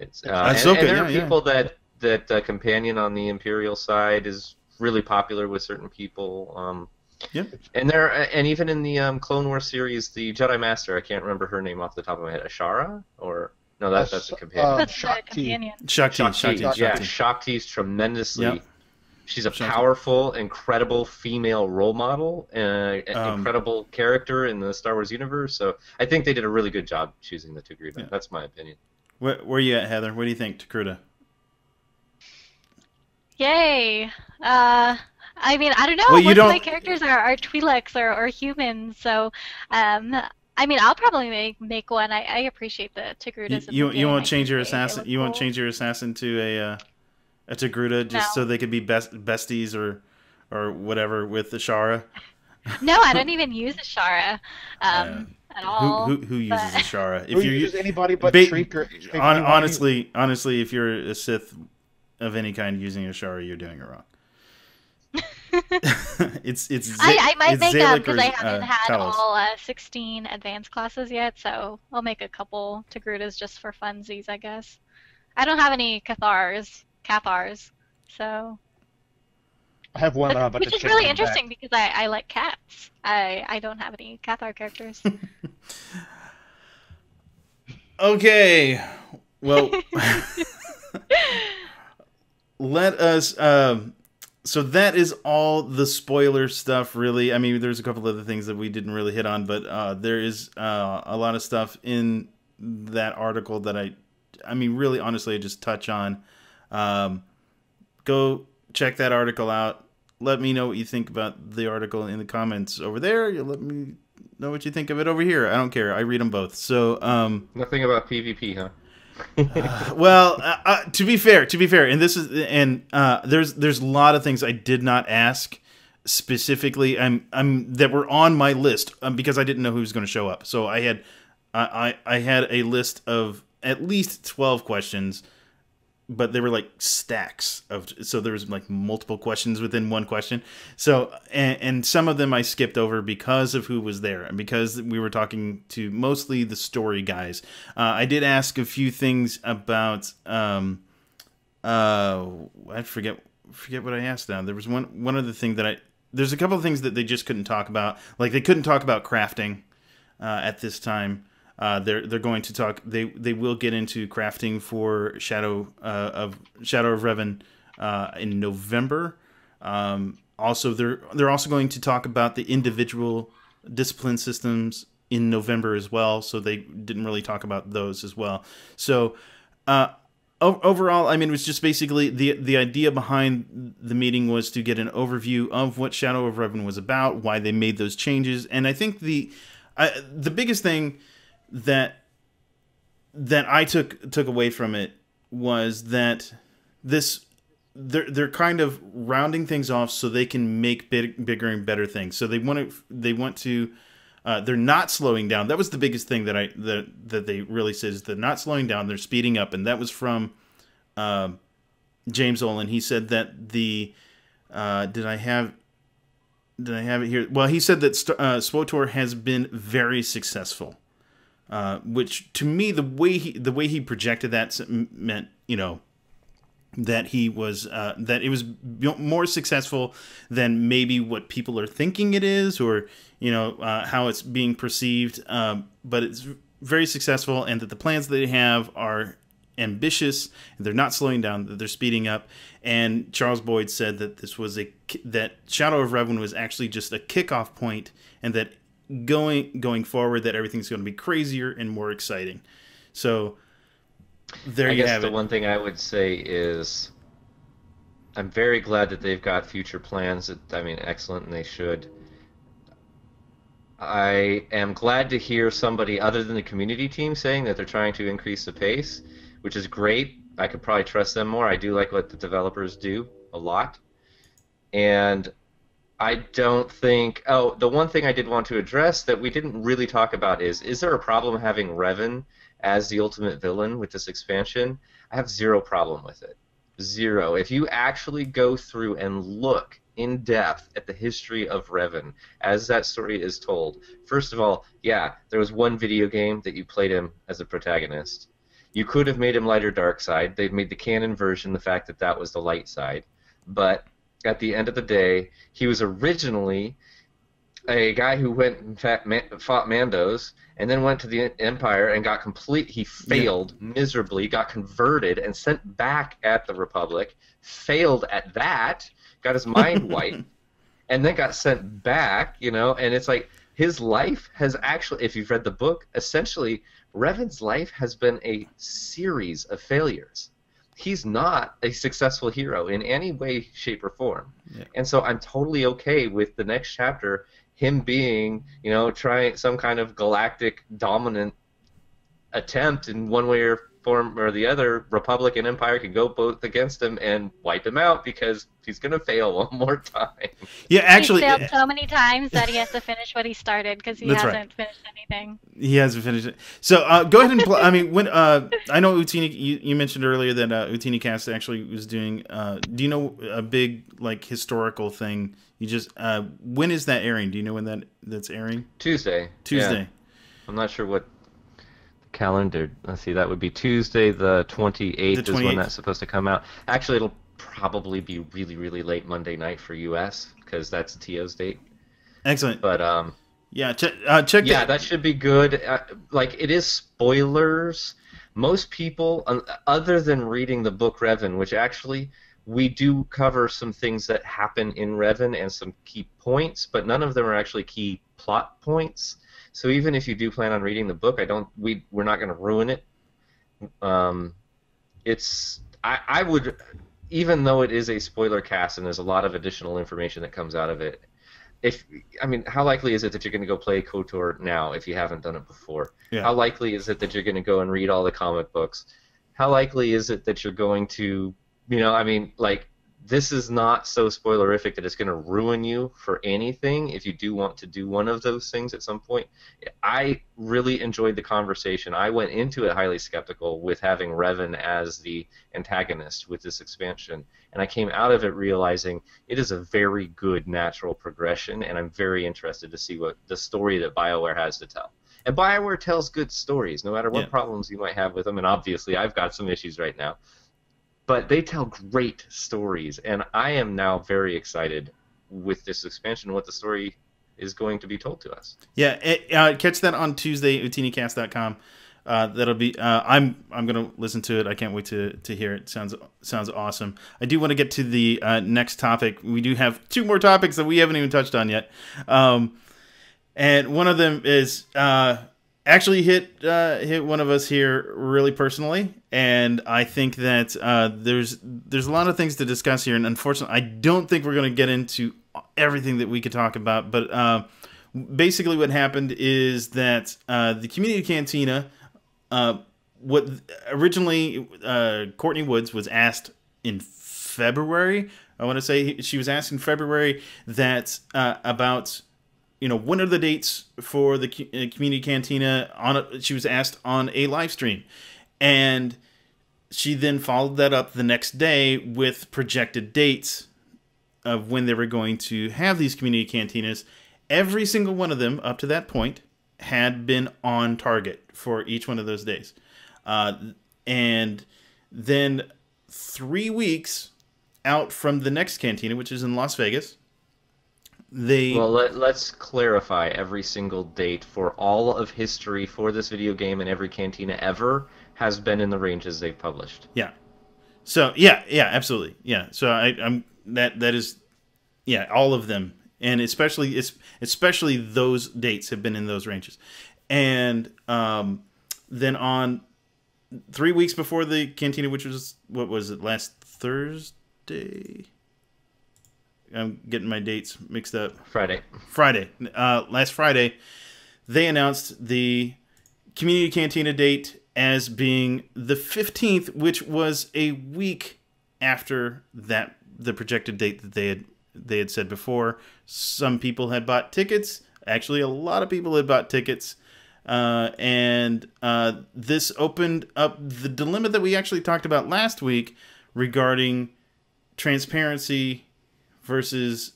It's Ahsoka, and there are people that Companion on the Imperial side is really popular with certain people. Yeah. And even in the Clone Wars series, the Jedi Master, I can't remember her name off the top of my head. Ashara? Or no, that's a companion. That's the companion. Shakti. Yeah, Shakti's tremendously. Yep. She's a powerful, incredible female role model, an incredible character in the Star Wars universe. So I think they did a really good job choosing the Togruta. Yeah. That's my opinion. Where are you at, Heather? What do you think, Togruta? Yay! I mean, I don't know. Most of my characters are Twi'leks or humans, so I mean, I'll probably make one. I appreciate the Togrutas. You won't change your assassin. You won't change your assassin to a Togruta just so they could be besties or whatever with Ashara? No, I don't even use Ashara at all. Who uses Ashara? Who uses anybody but Shriek or honestly, if you're a Sith of any kind using Ashara, you're doing it wrong. I might make them because I haven't had all 16 advanced classes yet, so I'll make a couple Togrutas just for funsies, I guess. I don't have any Cathars, so. I have one, but which is really interesting because I like cats. I don't have any Cathar characters. Okay, well, let us. So that is all the spoiler stuff, really. I mean, there's a couple other things that we didn't really hit on, but there is a lot of stuff in that article that I mean, really, honestly, I just touch on. Go check that article out. Let me know what you think about the article in the comments over there. You let me know what you think of it over here. I don't care. I read them both. So nothing about PvP, huh? Well, to be fair, and there's a lot of things I did not ask specifically. That were on my list because I didn't know who was going to show up. So I had a list of at least 12 questions, but they were like stacks of. So there was like multiple questions within one question. So and some of them I skipped over because of who was there and because we were talking to mostly the story guys. I did ask a few things about. I forget what I asked now. There was one other thing that there's a couple of things that they just couldn't talk about. Like they couldn't talk about crafting at this time. They're going to talk. They will get into crafting for Shaddoe of Revan in November. Also, they're also going to talk about the individual discipline systems in November as well. So they didn't really talk about those as well. So overall, I mean, it was just basically the idea behind the meeting was to get an overview of what Shaddoe of Revan was about, why they made those changes, and I think the biggest thing that I took away from it was that they're kind of rounding things off so they can make bigger and better things. So they want to they're not slowing down. That was the biggest thing that they really said, is they're not slowing down. They're speeding up, and that was from James Olin. He said that the did I have it here? Well, he said that SWTOR has been very successful, which to me, the way he projected that meant, that he was that it was more successful than maybe what people are thinking it is, or how it's being perceived. But it's very successful, and that the plans that they have are ambitious. They're not slowing down; that they're speeding up. And Charles Boyd said that this was that Shadow of Revan was actually just a kickoff point, and that going forward, that everything's going to be crazier and more exciting. So there you have it. The one thing I would say is I'm very glad that they've got future plans. Excellent, and they should. I am glad to hear somebody other than the community team saying that they're trying to increase the pace, which is great. I could probably trust them more. I do like what the developers do a lot. And I don't think... Oh, the one thing I did want to address that we didn't really talk about is there a problem having Revan as the ultimate villain with this expansion? I have zero problem with it. Zero. If you actually go through and look in depth at the history of Revan as that story is told, first of all, yeah, there was one video game that you played him as a protagonist. You could have made him light or dark side. They've made the canon version the fact that that was the light side. But at the end of the day, he was originally a guy who went and fought Mandos, and then went to the Empire and got he failed miserably, got converted and sent back at the Republic, failed at that, got his mind wiped, and then got sent back, and it's like his life has actually, if you've read the book, essentially Revan's life has been a series of failures. He's not a successful hero in any way, shape, or form. Yeah. And so I'm totally okay with the next chapter him being, trying some kind of galactic dominant attempt in one way or form or the other. Republic and Empire can go both against him and wipe him out because he's going to fail one more time. Yeah, actually, he's failed so many times that he has to finish what he started because he hasn't finished anything. He hasn't finished it. So go ahead and play. When I know Utini, you mentioned earlier that Utini Cast actually was doing. Do you know a big historical thing? You just when is that airing? Do you know when that's airing? Tuesday. Yeah. I'm not sure what calendar. Let's see. That would be Tuesday, the 28th is when that's supposed to come out. Actually, it'll probably be really, really late Monday night for US because that's TO's date. Excellent. But check. Yeah, that should be good. It is spoilers. Most people, other than reading the book Revan, which actually we do cover some things that happen in Revan and some key points, but none of them are actually key plot points. So even if you do plan on reading the book, we're not going to ruin it. I would, even though it is a spoiler cast and there's a lot of additional information that comes out of it. How likely is it that you're going to go play KOTOR now if you haven't done it before? Yeah. How likely is it that you're going to go and read all the comic books? How likely is it that you're going to, this is not so spoilerific that it's going to ruin you for anything if you do want to do one of those things at some point. I really enjoyed the conversation. I went into it highly skeptical with having Revan as the antagonist with this expansion, and I came out of it realizing it is a very good natural progression, and I'm very interested to see what the story that BioWare has to tell. And BioWare tells good stories, no matter what problems you might have with them, and obviously I've got some issues right now. But they tell great stories, and I am now very excited with this expansion and what the story is going to be told to us. Yeah, catch that on Tuesday, utinicast.com. That'll be. I'm gonna listen to it. I can't wait to hear it. Sounds awesome. I do want to get to the next topic. We do have two more topics that we haven't even touched on yet, and one of them is actually hit one of us here really personally, and I think that there's a lot of things to discuss here, and unfortunately, I don't think we're going to get into everything that we could talk about. But basically, what happened is that the community cantina, what originally Courtney Woods was asked in February. I want to say she was asked in February that about when are the dates for the community cantina? She was asked on a live stream, and she then followed that up the next day with projected dates of when they were going to have these community cantinas. Every single one of them up to that point had been on target for each one of those days. And then 3 weeks out from the next cantina, which is in Las Vegas, let's clarify every single date for all of history for this video game, and every cantina ever has been in the ranges they've published. Yeah. So yeah, absolutely. Yeah. So I'm that is, yeah, all of them, and especially those dates have been in those ranges, and then on 3 weeks before the cantina, which was, what was it, last Thursday? I'm getting my dates mixed up. Friday. Last Friday, they announced the community cantina date as being the 15th, which was a week after that, the projected date that they had said before. Some people had bought tickets. Actually, a lot of people had bought tickets. And this opened up the dilemma that we actually talked about last week regarding transparency versus,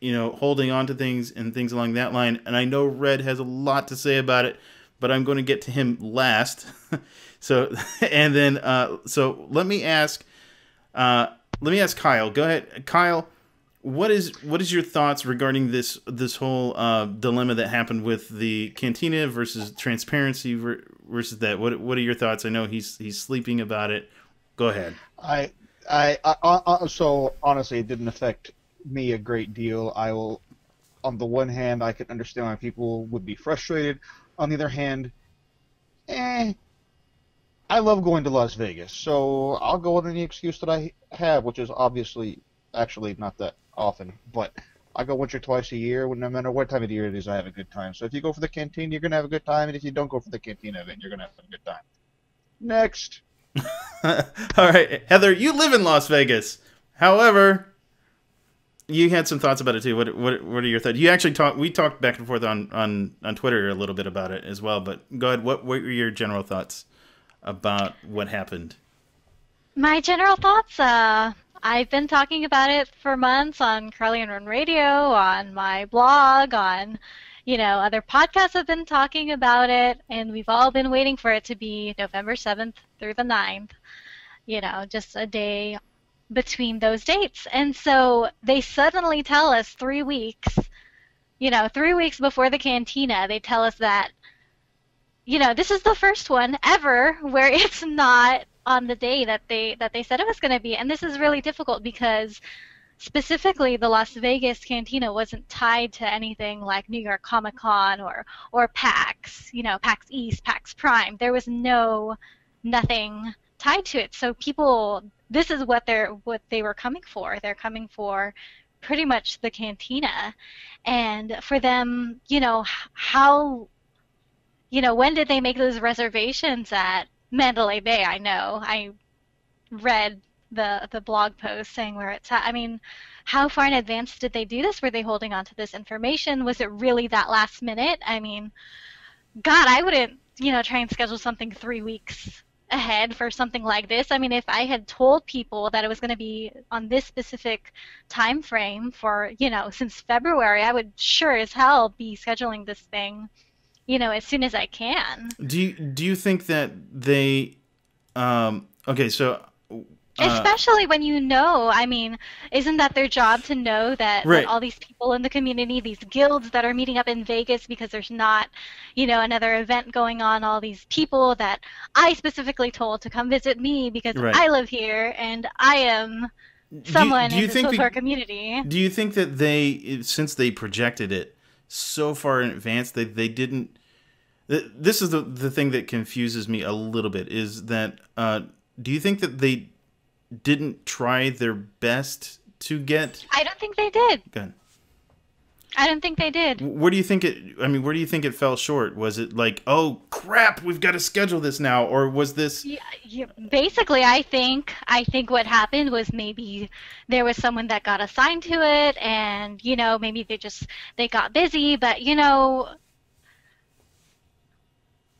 holding on to things and things along that line. And I know Red has a lot to say about it, but I'm going to get to him last. So let me ask Kyle. Go ahead, Kyle. What is your thoughts regarding this whole dilemma that happened with the cantina versus transparency versus that? What are your thoughts? I know he's sleeping about it. Go ahead. So honestly, it didn't affect me a great deal. On the one hand, I can understand why people would be frustrated. On the other hand, I love going to Las Vegas, so I'll go with any excuse that I have, which is obviously actually not that often, but I go once or twice a year. No matter what time of the year it is, I have a good time. So if you go for the canteen, you're going to have a good time, and if you don't go for the cantina event, you're going to have a good time. Next. All right, Heather, you live in Las Vegas. However, you had some thoughts about it too. What are your thoughts? We talked back and forth on Twitter a little bit about it as well, but go ahead. What were your general thoughts about what happened? My general thoughts, I've been talking about it for months on Carly and Ron Radio, on my blog, on, other podcasts have been talking about it, and we've all been waiting for it to be November 7th through the 9th, just a day between those dates. And so they suddenly tell us 3 weeks, 3 weeks before the cantina, they tell us that, this is the first one ever where it's not on the day that they said it was going to be. And this is really difficult because specifically the Las Vegas cantina wasn't tied to anything like New York Comic Con or PAX, PAX East, PAX Prime. There was nothing tied to it. So people, this is what they were coming for. They're coming for pretty much the cantina. And for them, how, when did they make those reservations at Mandalay Bay? I know. I read the blog post saying where it's at. I mean, how far in advance did they do this? Were they holding on to this information? Was it really that last minute? I mean, God, I wouldn't, try and schedule something 3 weeks ahead for something like this. I mean, if I had told people that it was going to be on this specific time frame for, since February, I would sure as hell be scheduling this thing, as soon as I can. Do you think that they okay, so especially when I mean, isn't that their job to know that, right, that all these people in the community, these guilds that are meeting up in Vegas because there's not, another event going on, all these people that I specifically told to come visit me because right, I live here and I am someone in the SWTOR community. Do you think that they, since they projected it so far in advance, they didn't... This is the thing that confuses me a little bit, is that do you think that they didn't try their best to get... I don't think they did. Good. I don't think they did. Where do you think it? I mean, where do you think it fell short? Was it like, oh crap, we've got to schedule this now, or was this? Yeah, basically, I think what happened was maybe there was someone that got assigned to it, and maybe they got busy. But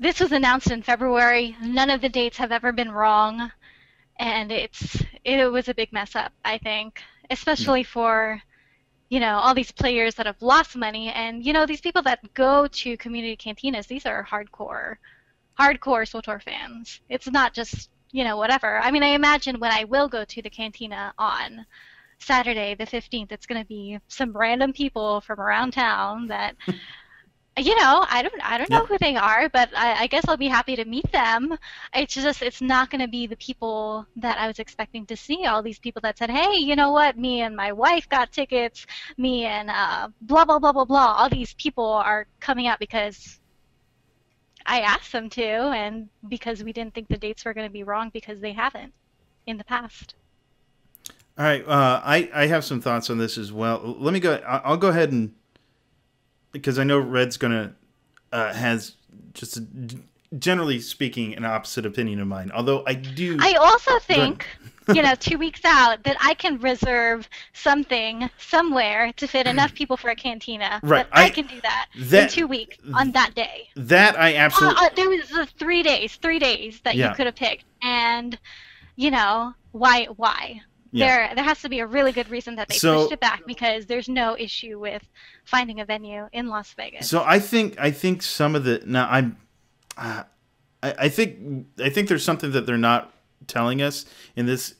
this was announced in February. None of the dates have ever been wrong, and it was a big mess up. I think, especially for all these players that have lost money, and these people that go to community cantinas. These are hardcore SWTOR fans. It's not just whatever. I mean, I imagine when I will go to the cantina on Saturday the 15th, it's going to be some random people from around town that I don't know who they are, but I guess I'll be happy to meet them. It's not going to be the people that I was expecting to see. All these people that said, hey, you know what? Me and my wife got tickets. Me and blah blah blah blah blah. All these people are coming out because I asked them to, and because we didn't think the dates were going to be wrong, because they haven't in the past. All right, I have some thoughts on this as well. Let me go. I'll go ahead and, because I know Red's gonna has just generally speaking an opposite opinion of mine. Although I also think 2 weeks out that I can reserve something somewhere to fit enough people for a cantina. Right, I can do that in 2 weeks on that day. That I absolutely. There was 3 days that you could have picked, and why? Yeah. There has to be a really good reason that they pushed it back, because there's no issue with finding a venue in Las Vegas. So I think some of the I think there's something that they're not telling us in this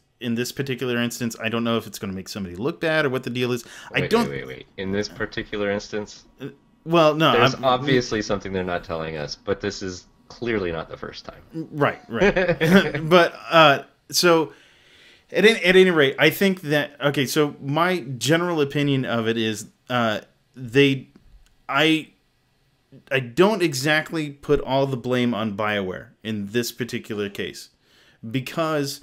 particular instance. I don't know if it's going to make somebody look bad or what the deal is. Wait. In this particular instance, well, no, there's obviously something they're not telling us, but this is clearly not the first time. Right. But so. At any rate, I think that so my general opinion of it is I don't exactly put all the blame on BioWare in this particular case, because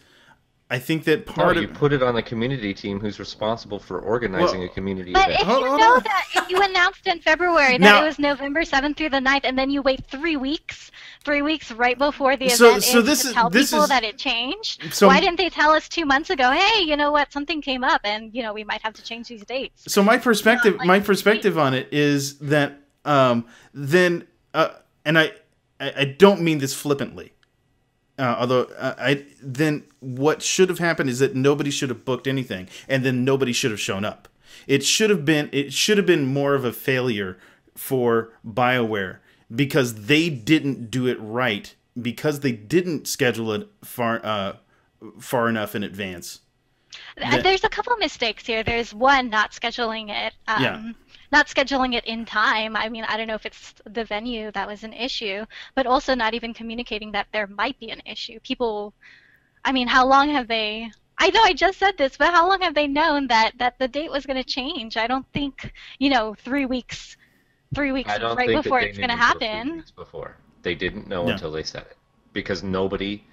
I think that you put it on the community team who's responsible for organizing a community event. But if you announced in February that it was November 7th through the 9th, and then you wait 3 weeks right before the event to tell people that it changed, why didn't they tell us 2 months ago, hey, you know what, something came up, and we might have to change these dates? So my perspective on it is that and I don't mean this flippantly. Then what should have happened is that nobody should have booked anything, and then nobody should have shown up. It should have been more of a failure for BioWare, because they didn't do it right, because they didn't schedule it far enough in advance. There's a couple mistakes here. There's one, not scheduling it. Not scheduling it in time. I mean, I don't know if it's the venue that was an issue, but also not even communicating that there might be an issue. People, I mean, how long have they... I know I just said this, but how long have they known that the date was going to change? I don't think, 3 weeks right before it's going to happen. 3 weeks before. They didn't know until they said it, because nobody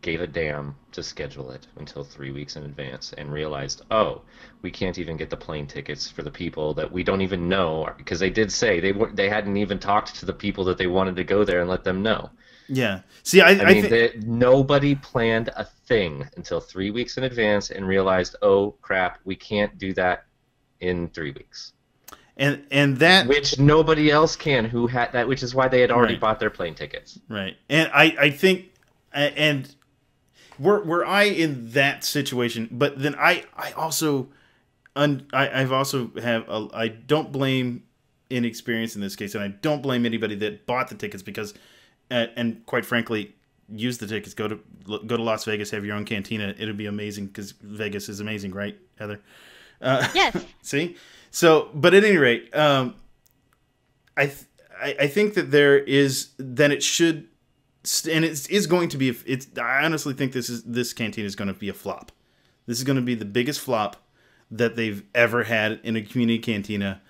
gave a damn to schedule it until 3 weeks in advance, and realized, oh, we can't even get the plane tickets for the people that we don't even know, because they did say they hadn't even talked to the people that they wanted to go there and let them know. Yeah. See, I mean, nobody planned a thing until 3 weeks in advance and realized, oh crap, we can't do that in 3 weeks. And that, which nobody else can who had that, which is why they had already bought their plane tickets. Right. And I think, and were I in that situation, but then I don't blame inexperience in this case, and I don't blame anybody that bought the tickets, because and quite frankly, use the tickets, go to Las Vegas, have your own cantina. It'll be amazing, because Vegas is amazing, right, Heather? Yes. See? So, but at any rate, I think that there is, then it should, and it is going to be, I honestly think this cantina is going to be a flop. This is going to be the biggest flop that they've ever had in a community cantina,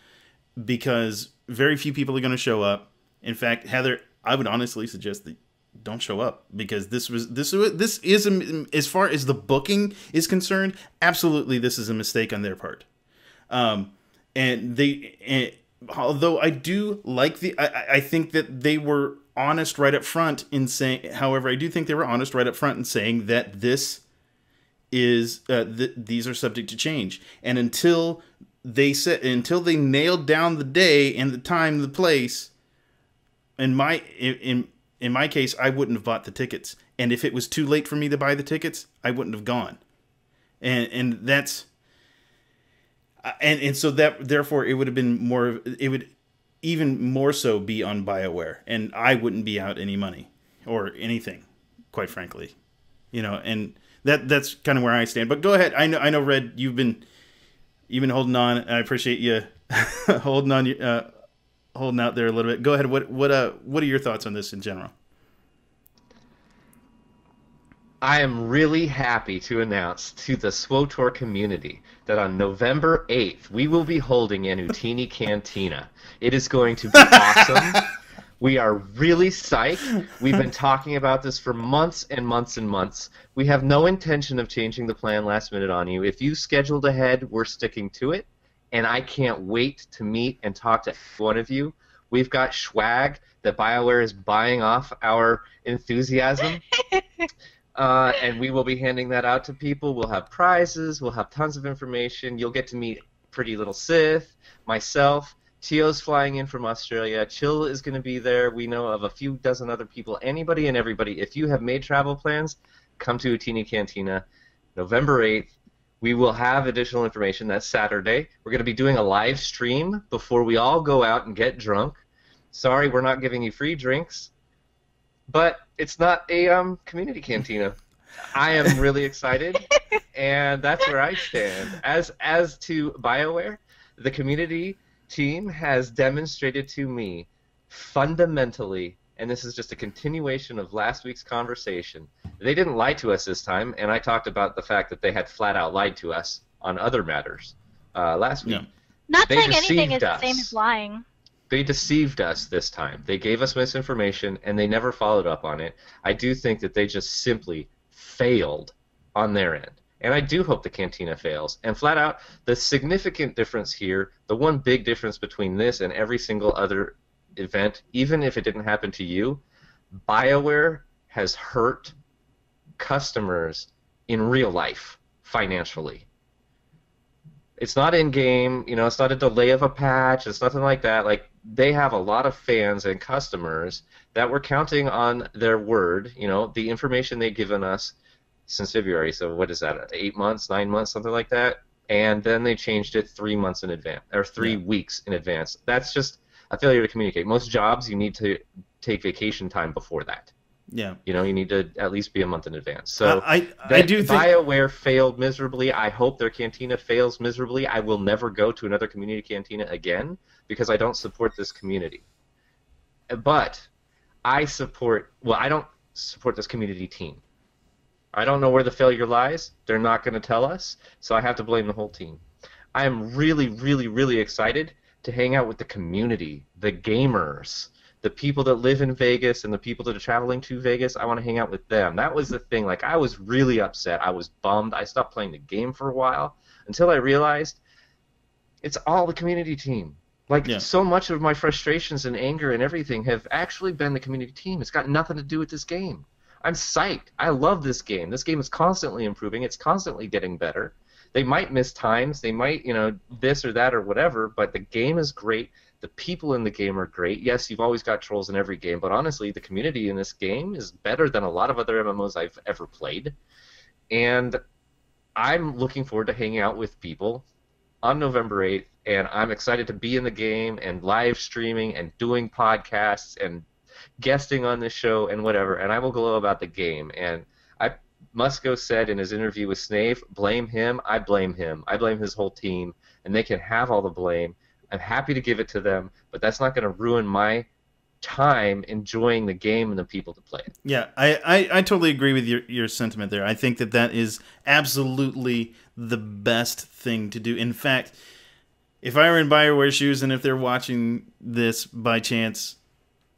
because very few people are going to show up. In fact, Heather, I would honestly suggest that don't show up, because this is as far as the booking is concerned, absolutely this is a mistake on their part. And although I do like I think that they were honest right up front in saying, however, I do think they were honest right up front in saying that this is, these are subject to change. And until they nailed down the day and the time, the place, in my case, I wouldn't have bought the tickets. And if it was too late for me to buy the tickets, I wouldn't have gone. And that's, and so that, therefore, it would have been more, it would even more so be on BioWare, and I wouldn't be out any money or anything, quite frankly, and that's kind of where I stand. But go ahead. I know, Red, you've been holding on, and I appreciate you holding on, holding out there a little bit. Go ahead. What are your thoughts on this in general? I am really happy to announce to the SWTOR community that on November 8th, we will be holding an Utini Cantina. It is going to be awesome. We are really psyched. We've been talking about this for months and months and months. We have no intention of changing the plan last minute on you. If you scheduled ahead, we're sticking to it. And I can't wait to meet and talk to one of you. We've got swag that BioWare is buying off our enthusiasm. And we will be handing that out to people. We'll have prizes. We'll have tons of information. You'll get to meet Pretty Little Sith, myself. Tio's flying in from Australia. Chill is going to be there. We know of a few dozen other people. Anybody and everybody. If you have made travel plans, come to Utini Cantina. November 8th. We will have additional information. That's Saturday. We're going to be doing a live stream before we all go out and get drunk. Sorry, we're not giving you free drinks. But it's not a community cantina. I am really excited, and that's where I stand. As to BioWare, the community team has demonstrated to me fundamentally, and this is just a continuation of last week's conversation, they didn't lie to us this time, and I talked about the fact that they had flat out lied to us on other matters last week. Yeah. Not They saying anything deceived is us. the same as lying. They deceived us this time. They gave us misinformation, and they never followed up on it. I do think that they just simply failed on their end. And I do hope the Cantina fails. And flat out, the significant difference here, the one big difference between this and every single other event, even if it didn't happen to you, BioWare has hurt customers in real life financially. It's not in-game, it's not a delay of a patch, it's nothing like that. Like, they have a lot of fans and customers that were counting on their word, the information they've given us since February. So what is that, 8 months, 9 months, something like that? And then they changed it 3 months in advance, or 3 weeks in advance. That's just a failure to communicate. Most jobs, you need to take vacation time before that. Yeah. You need to at least be a month in advance. So I do think BioWare failed miserably. I hope their cantina fails miserably. I will never go to another community cantina again because I don't support this community. But I don't support this community team. I don't know where the failure lies. They're not going to tell us, so I have to blame the whole team. I am really, really, really excited to hang out with the community, the gamers, the people that live in Vegas and the people that are traveling to Vegas. I want to hang out with them. That was the thing. Like, I was really upset. I was bummed. I stopped playing the game for a while until I realized it's all the community team. Like, so much of my frustrations and anger and everything have actually been the community team. It's got nothing to do with this game. I'm psyched. I love this game. This game is constantly improving. It's constantly getting better. They might miss times. They might, this or that or whatever, but the game is great. The people in the game are great. Yes, you've always got trolls in every game, but honestly, the community in this game is better than a lot of other MMOs I've ever played. And I'm looking forward to hanging out with people on November 8th, and I'm excited to be in the game and live streaming and doing podcasts and guesting on this show and whatever, and I will go about the game. And Musko said in his interview with Snave, blame him. I blame him. I blame his whole team, and they can have all the blame. I'm happy to give it to them, but that's not going to ruin my time enjoying the game and the people that play it. Yeah, I totally agree with your sentiment there. I think that is absolutely the best thing to do. In fact, if I were in BioWare's shoes and if they're watching this by chance,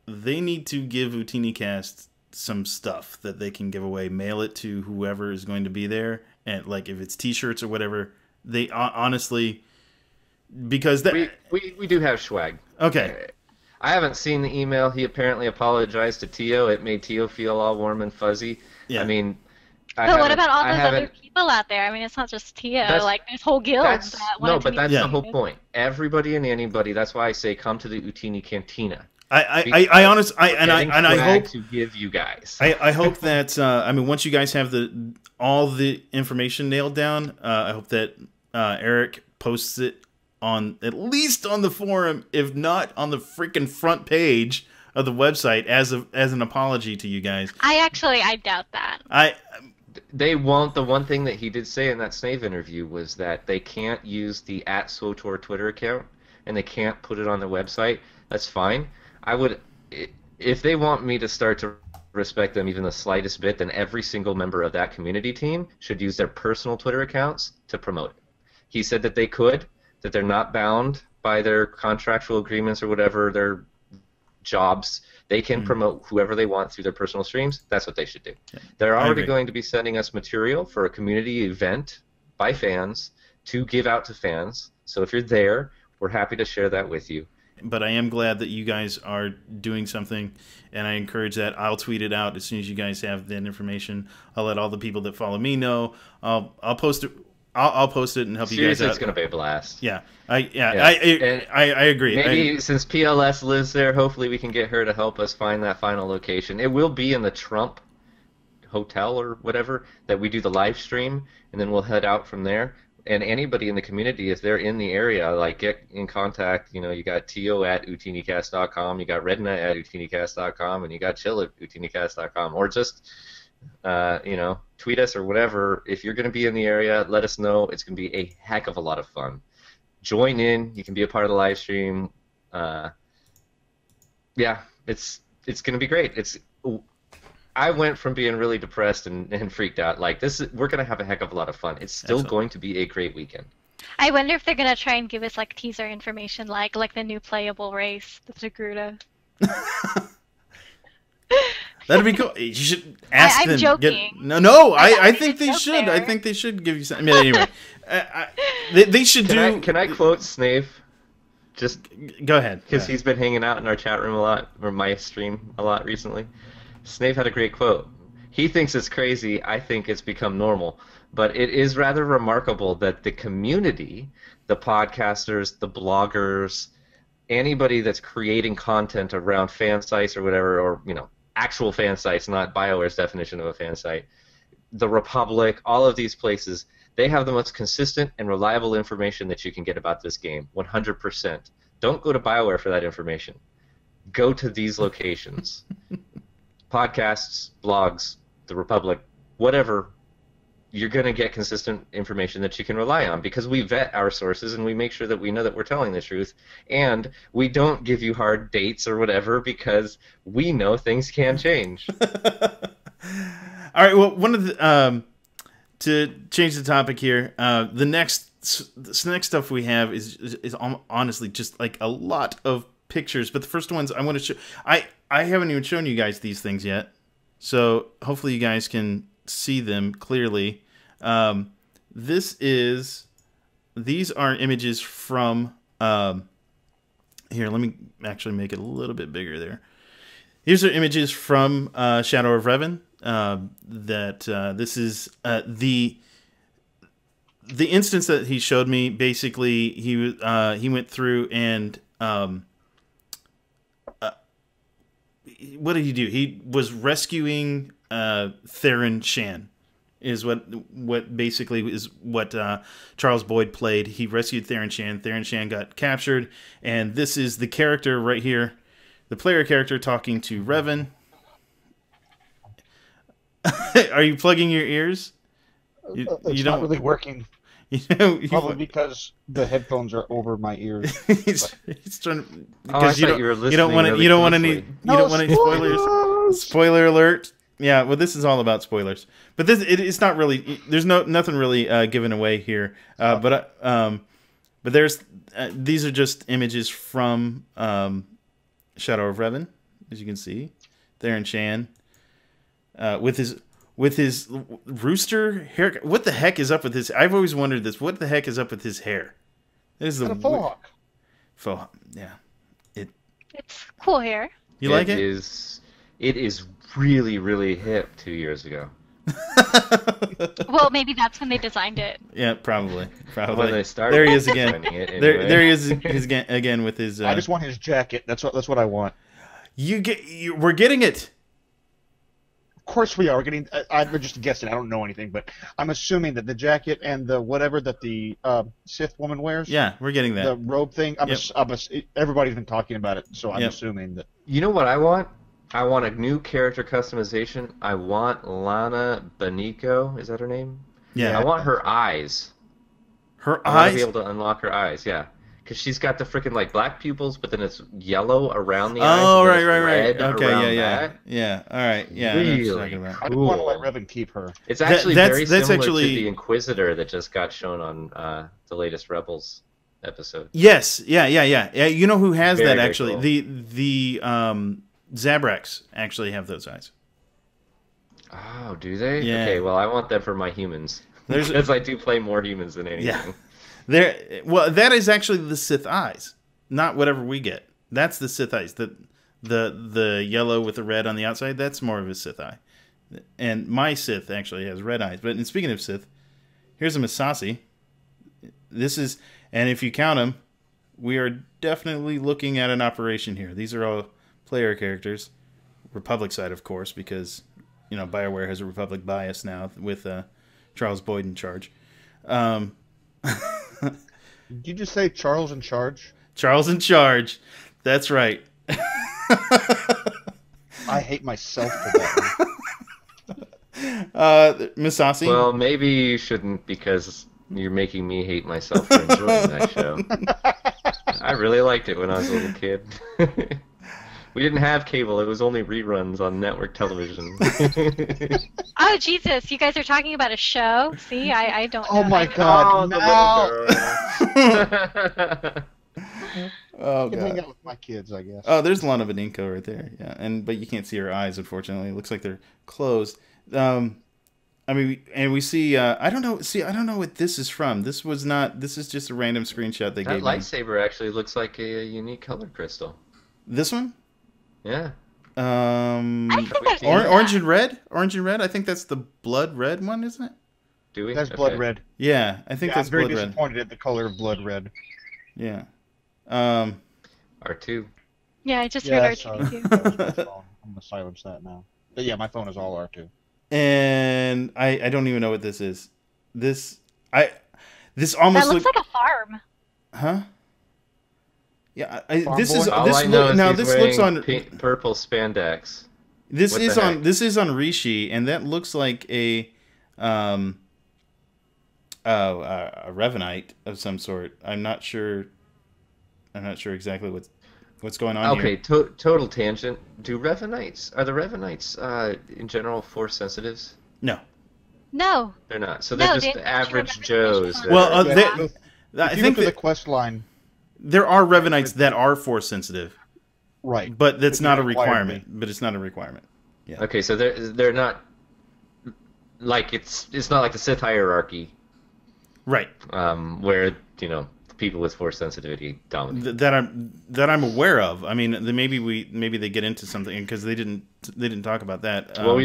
they need to give UtiniCast some stuff that they can give away. Mail it to whoever is going to be there, and like if it's T-shirts or whatever. They honestly, because that we do have swag. okay. I haven't seen the email. He apparently apologized to Tio. It made Tio feel all warm and fuzzy. Yeah. I mean, But what about all those other people out there? I mean, it's not just Tia. Like, there's whole guilds that wanted to that's meet the whole point. Everybody and anybody. That's why I say come to the Utini Cantina. I honestly, I hope to give you guys. I hope that I mean, once you guys have all the information nailed down, I hope that Eric posts it on at least on the forum, if not on the freaking front page of the website as an apology to you guys. I doubt that. They won't. The one thing that he did say in that Snave interview was that they can't use the @SWTOR Twitter account and they can't put it on the website. That's fine. I would, if they want me to start to respect them even the slightest bit, then every single member of that community team should use their personal Twitter accounts to promote it. He said that they could, that they're not bound by their contractual agreements or whatever, their jobs. They can promote whoever they want through their personal streams. That's what they should do. Yeah. They're already going to be sending us material for a community event by fans to give out to fans. So if you're there, we're happy to share that with you. But I am glad that you guys are doing something, and I encourage that. I'll tweet it out as soon as you guys have that information. I'll let all the people that follow me know. I'll post it. I'll post it and help you guys out. It's going to be a blast. Yeah, I agree. Maybe since PLS lives there, hopefully we can get her to help us find that final location. It will be in the Trump Hotel or whatever that we do the live stream, and then we'll head out from there. And anybody in the community, if they're in the area, like get in contact. You know, you got Tio at utinicast.com, you got REDNA at utinicast.com, and you got Chill at utinicast.com, or just tweet us or whatever. If you're going to be in the area, let us know. It's going to be a heck of a lot of fun. Join in. You can be a part of the live stream. It's going to be great. I went from being really depressed and freaked out. Like we're going to have a heck of a lot of fun. It's still going to be a great weekend. I wonder if they're going to try and give us like teaser information, like the new playable race, the Togruta. That'd be cool. You should ask them. I'm joking. I think they should. There. I think they should give you something. I mean, anyway, they should do. Can I quote Snave? Just go ahead. Because he's been hanging out in our chat room a lot, or my stream a lot recently. Snave had a great quote. He thinks it's crazy. I think it's become normal. But it is rather remarkable that the community, the podcasters, the bloggers, anybody that's creating content around fan sites or whatever, or actual fan sites, not BioWare's definition of a fan site, the Republic, all of these places, they have the most consistent and reliable information that you can get about this game, 100%. Don't go to BioWare for that information. Go to these locations. Podcasts, blogs, the Republic, whatever, you're going to get consistent information that you can rely on because we vet our sources and we make sure that we know that we're telling the truth, and we don't give you hard dates or whatever because we know things can change. All right, well, one of the to change the topic here, the next stuff we have is honestly just like a lot of pictures, but the first ones I want to show, I haven't even shown you guys these things yet, so hopefully you guys can see them clearly. These are images from here, let me actually make it a little bit bigger there. These are images from Shadow of Revan. This is the instance that he showed me. Basically, he went through and what did he do? He was rescuing Theron Shan, is what basically is what Charles Boyd played. He rescued Theron Shan. Theron Shan got captured, and this is the character right here, the player character talking to Revan. Are you plugging your ears? It's not really working. Probably because the headphones are over my ears. he's trying because you don't want any spoilers. Spoiler alert. Yeah, well, this is all about spoilers, but it's not really. There's nothing really given away here. But there's these are just images from Shadow of Revan, as you can see. Theron Shan with his rooster hair. What the heck is up with his? I've always wondered this. What the heck is up with his hair? It is And a faux hawk. faux. Yeah. It's cool hair. You like it? It is really, really hip 2 years ago. Well, maybe that's when they designed it. Yeah, probably. When they started There he is again. designing it anyway. There he is again with his. I just want his jacket. That's what I want. We're getting it. Of course we are. We're getting. I'm just guessing. I don't know anything, but I'm assuming that the jacket and the whatever that the Sith woman wears. Yeah, we're getting that. The robe thing. Everybody's been talking about it, so I'm assuming that. You know what I want? I want a new character customization. I want Lana Benico. Is that her name? Yeah. I want her eyes. Her I want to eyes. be able to unlock her eyes. Yeah. Because she's got the freaking like black pupils, but then it's yellow around the eyes. Oh, and then right, it's right. red Okay, around yeah. that. Yeah. All right. Yeah. I know what you're Really talking about. I didn't want to let Cool. Revan keep her. It's actually That's very similar actually- to the Inquisitor that just got shown on the latest Rebels episode. Yes. Yeah. You know who has Very, that very actually? cool. The Zabraks actually have those eyes. Oh, do they? Yeah. Okay, well, I want them for my humans. There's- Because I do play more humans than anything. Yeah. Well, that is actually the Sith eyes, not whatever we get. That's the Sith eyes. The yellow with the red on the outside. That's more of a Sith eye. And my Sith actually has red eyes. But speaking of Sith, here's a Misasi. This is, and if you count them, we are definitely looking at an operation here. These are all player characters, Republic side, of course, because BioWare has a Republic bias now with Charles Boyd in charge. Did you just say Charles in charge? Charles in charge. That's right. I hate myself for that. Misasi. Well, maybe you shouldn't because you're making me hate myself for enjoying that show. I really liked it when I was a little kid. We didn't have cable. It was only reruns on network television. Oh, Jesus. You guys are talking about a show? See, I don't know. Oh my God! the No! little girl. Oh I can hang god. out with my kids, I guess. Oh, there's Lana Benenko right there. Yeah, but you can't see her eyes, unfortunately. It looks like they're closed. We see. I don't know. See, I don't know what this is from. This is just a random screenshot they That gave me. lightsaber actually looks like a unique color crystal. This one. Yeah. I think I've seen that. Orange and red. Orange and red. I think that's the blood red one, isn't it? Do we? That's Okay. blood red. Yeah, I think I'm that's very blood red. disappointed at the color of blood red. Yeah. R2. Yeah, I just Yeah, heard sorry. R2. That was my phone. I'm gonna silence that now. But yeah, my phone is all R2. And I don't even know what this is. This That almost looks like a farm. huh? Yeah, Farm this boy? is All this I know look is now he's this wearing looks on purple spandex. this what is the on heck? this is on Rishi, and that looks like a Revanite of some sort. I'm not sure exactly what's going on Okay, here. total tangent. Are the Revanites in general force sensitives? No. No. They're not. So they're No, just they- average they- Joes. that Well, are- Yeah, I if you think look at the that quest line, there are Revanites that are force sensitive, right? but that's If not a you require requirement. me. But it's not a requirement. Okay, so they're not like it's not like the Sith hierarchy, Right. where people with force sensitivity dominate. That I'm aware of. I mean, maybe they get into something because they didn't talk about that. Well, we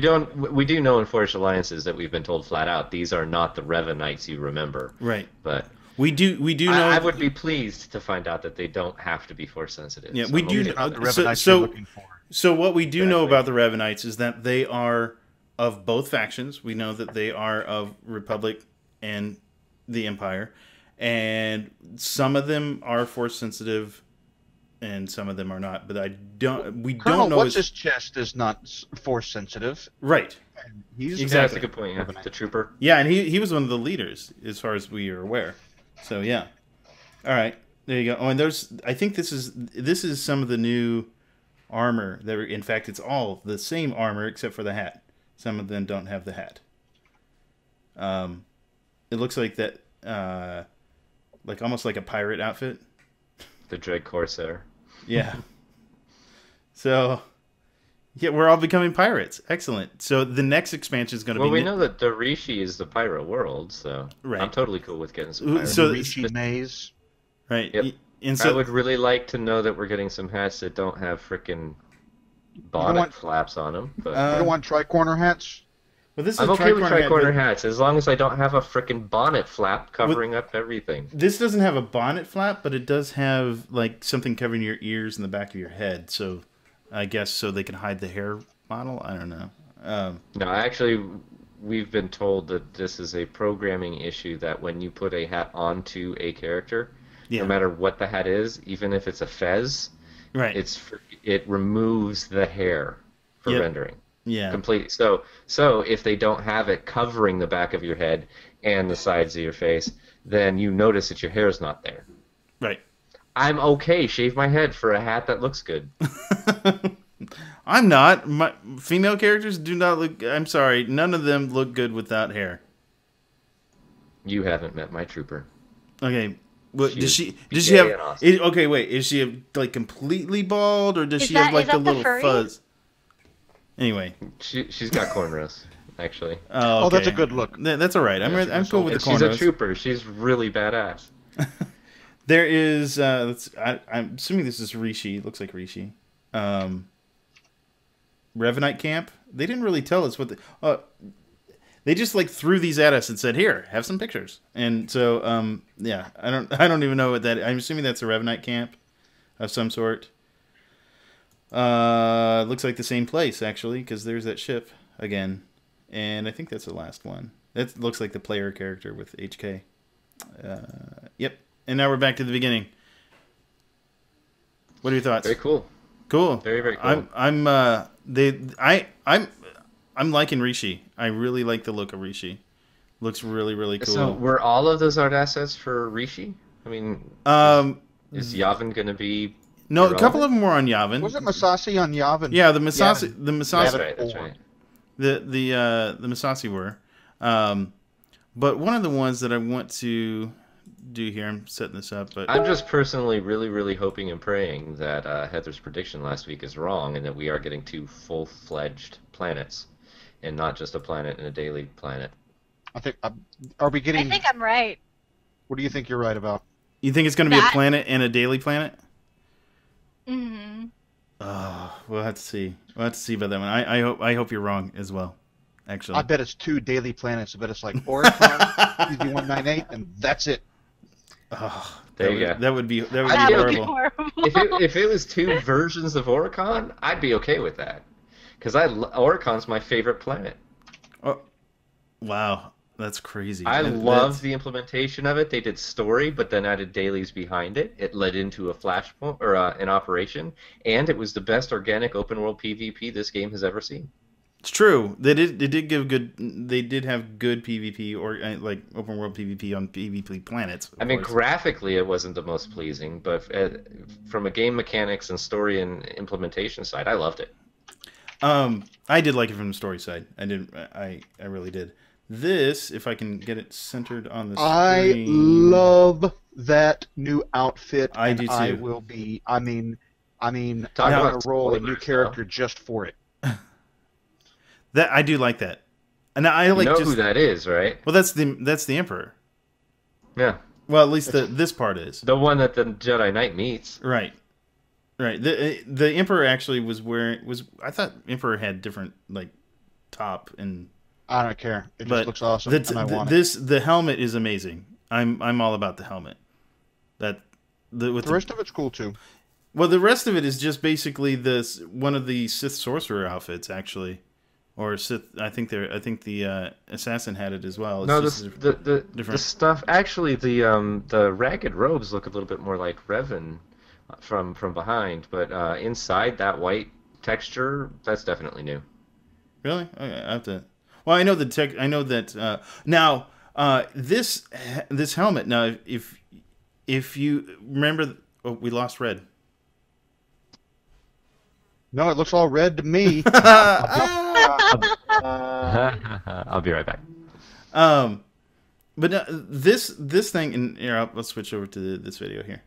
do know in Forged Alliances that we've been told flat out these are not the Revanites you remember. Right. But We do know. I would be pleased to find out that they don't have to be force sensitive. Yeah, So we I'm do. okay. Not the Revanites you're looking for. So what we do know Exactly. about the Revanites is that they are of both factions. We know that they are of Republic and the Empire, and some of them are force sensitive, and some of them are not. But we Colonel, don't know. what's his chest is not force sensitive. Right. He's Yeah, Exactly. that's a good point. Yeah. The trooper. Yeah, and he was one of the leaders as far as we are aware. So yeah. All right. There you go. Oh, and I think this is some of the new armor. In fact, it's all the same armor except for the hat. Some of them don't have the hat. It looks like that, like almost like a pirate outfit. The Dread Corsair. Yeah. So, yeah, we're all becoming pirates. Excellent. So the next expansion is going to Well, be. we know that the Rishi is the pirate world, so Right. I'm totally cool with getting some Ooh, pirates. so- Rishi Maze. right? Yep. And so I would really like to know that we're getting some hats that don't have frickin' bonnet flaps on them. But You don't want tri-corner hats? well, this is I'm a okay with tri-corner hat, hats as long as I don't have a frickin' bonnet flap covering up everything. but this doesn't have a bonnet flap, but it does have like something covering your ears and the back of your head. So I guess so they can hide the hair model. I don't know. No, actually, we've been told that this is a programming issue that when you put a hat onto a character, Yeah. no matter what the hat is, even if it's a fez, Right. it removes the hair for Yep. rendering. Yeah. Completely. So if they don't have it covering the back of your head and the sides of your face, then you notice that your hair is not there. Right. I'm okay. Shave my head for a hat that looks good. I'm not. My female characters do not look. I'm sorry. None of them look good without hair. You haven't met my trooper. Okay. What does She's she have? gay and awesome. Okay, wait. Is she like completely bald, or does Is she have that- like is the that the little furry? fuzz? Anyway. She's got cornrows, actually. Oh, Oh, that's a okay. good look. That's all right. I'm cool with And the she's a cornrows. trooper. She's really badass. There is. I'm assuming this is Rishi. Looks like Rishi. Revanite camp. They didn't really tell us what the. They just like threw these at us and said, "Here, have some pictures." And so, yeah, I don't even know what that. I'm assuming that's a Revanite camp of some sort. Looks like the same place actually, because there's that ship again, and I think that's the last one. That looks like the player character with HK. Yep. And now we're back to the beginning. What are your thoughts? Very cool. Cool. Very, very cool. I'm liking Rishi. I really like the look of Rishi. Looks really, really cool. So were all of those art assets for Rishi? I mean, is Yavin going to be? No, a couple of them were on Yavin. Was it Masasi on Yavin? Yeah, the Masasi. Yavin. The Masasi. That's right. That's right. The Masasi were. But one of the ones that I want to do here, I'm setting this up, but I'm just personally really, really hoping and praying that Heather's prediction last week is wrong and that we are getting 2 full-fledged planets and not just a planet and a daily planet. I think. Are we I getting? think I'm right. What do you think you're right about? you think it's going to be a That- planet and a daily planet? Hmm. We'll have to see. We'll have to see about that one. I hope you're wrong as well. Actually, I bet it's 2 daily planets. I bet it's like Oricon, EV198, and that's it. There you go. That would be I'd That be would be horrible. horrible. If it was 2 versions of Oricon, I'd be okay with that. Because Oricon's my favorite planet. Oh, wow, that's crazy. I That- love that's- the implementation of it. They did story, but then added dailies behind it. It led into a flashpoint or an operation, and it was the best organic open world PvP this game has ever seen. It's true. They did give good. They did have good PvP or like open world PvP on PvP planets. of I mean, course. graphically, it wasn't the most pleasing, but from a game mechanics and story and implementation side, I loved it. I did like it from the story side. I really did. This, if I can get it centered on the I screen. love that new outfit. I do and I too. will be. I mean, Talk I'm about gonna roll a new spoilers, character just for it. That I do like that, and I You like know just. who that is, right? Well, that's the Emperor. Yeah, Well, at least this part is. the one that the Jedi Knight meets. Right. The Emperor actually was I thought Emperor had different like top and. I don't care. It just But looks awesome, and I want it. the helmet is amazing. I'm all about the helmet. The rest of it's cool too. Well, the rest of it is just basically one of the Sith sorcerer outfits, actually, or Sith. I think the assassin had it as well. It's No, just the different. stuff. Actually, the ragged robes look a little bit more like Revan from behind, but inside that white texture, that's definitely new. Really? Okay, I have to. Well, I know the tech. I know that now. This helmet. Now, if you remember, we lost Red. No, it looks all red to me. I'll be right back. But no, this thing, and here I'll switch over to this video here,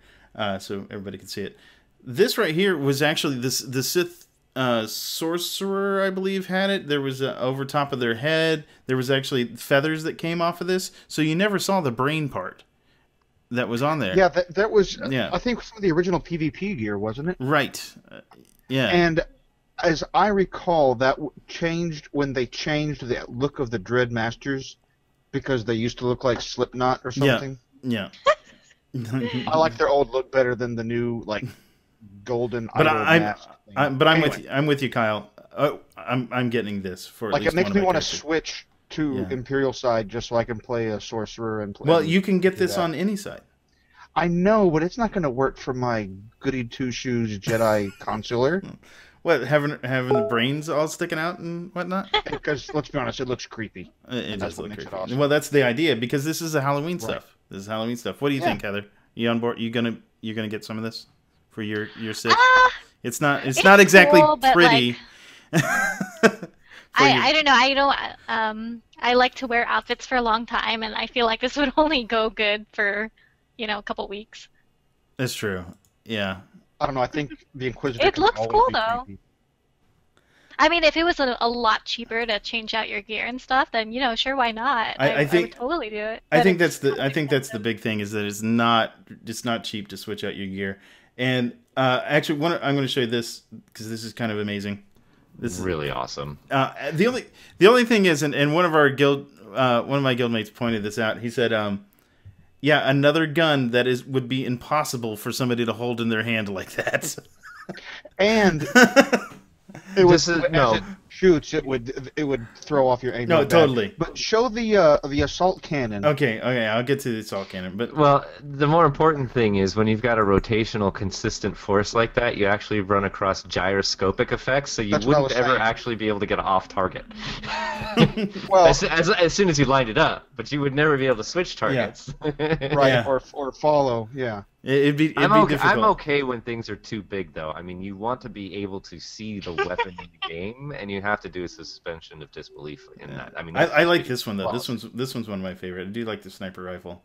so everybody can see it. This right here was actually the Sith sorcerer, I believe, had it. There was over top of their head. There was actually feathers that came off of this, so you never saw the brain part. that was on there. Yeah, that was. Yeah. I think some of the original PvP gear, wasn't it? Right. Yeah. And as I recall, that changed when they changed the look of the Dread Masters because they used to look like Slipknot or something. Yeah. I like their old look better than the new like golden. But idol mask thing. I'm with you, Kyle. I'm getting this for at Like least it makes one me of my want to characters. switch to Imperial side just so I can play a sorcerer and play. Well, you can get this on any side. I know, but it's not going to work for my goody two shoes Jedi consular. What, having the brains all sticking out and whatnot? Because let's be honest, it looks creepy. It That's does what look makes it creepy. awesome. Well, that's the idea because this is a Halloween Right. stuff. This is Halloween stuff. What do you think, Heather? You on board? You're gonna get some of this for your Sith? It's not exactly cool, but, pretty. I don't know. I like to wear outfits for a long time, and I feel like this would only go good for, a couple weeks. That's true. Yeah. I don't know. I think the Inquisitor. It can looks always cool, be though. creepy. I mean, if it was a lot cheaper to change out your gear and stuff, then sure, why not? I think would totally do it. I But think that's the big thing is that it's not cheap to switch out your gear. And actually, I'm going to show you this because this is kind of amazing. This is Really awesome. the only thing is, and one of my guildmates pointed this out. He said, another gun that would be impossible for somebody to hold in their hand like that. And it was as it shoots, it would throw off your aim. No, really bad. totally. But show the assault cannon. Okay, I'll get to the assault cannon, but Well, the more important thing is when you've got a rotational, consistent force like that, you actually run across gyroscopic effects, so you That's what I wouldn't was ever saying. actually be able to get off target. Well, as soon as you lined it up, but you would never be able to switch targets. right, Yeah. or follow. Yeah. it'd be I'm difficult. okay when things are too big, though. I mean, you want to be able to see the weapon in the game, and you have to do a suspension of disbelief in that. I mean, I like this one though. Well, This one's one of my favorite. I do like the sniper rifle.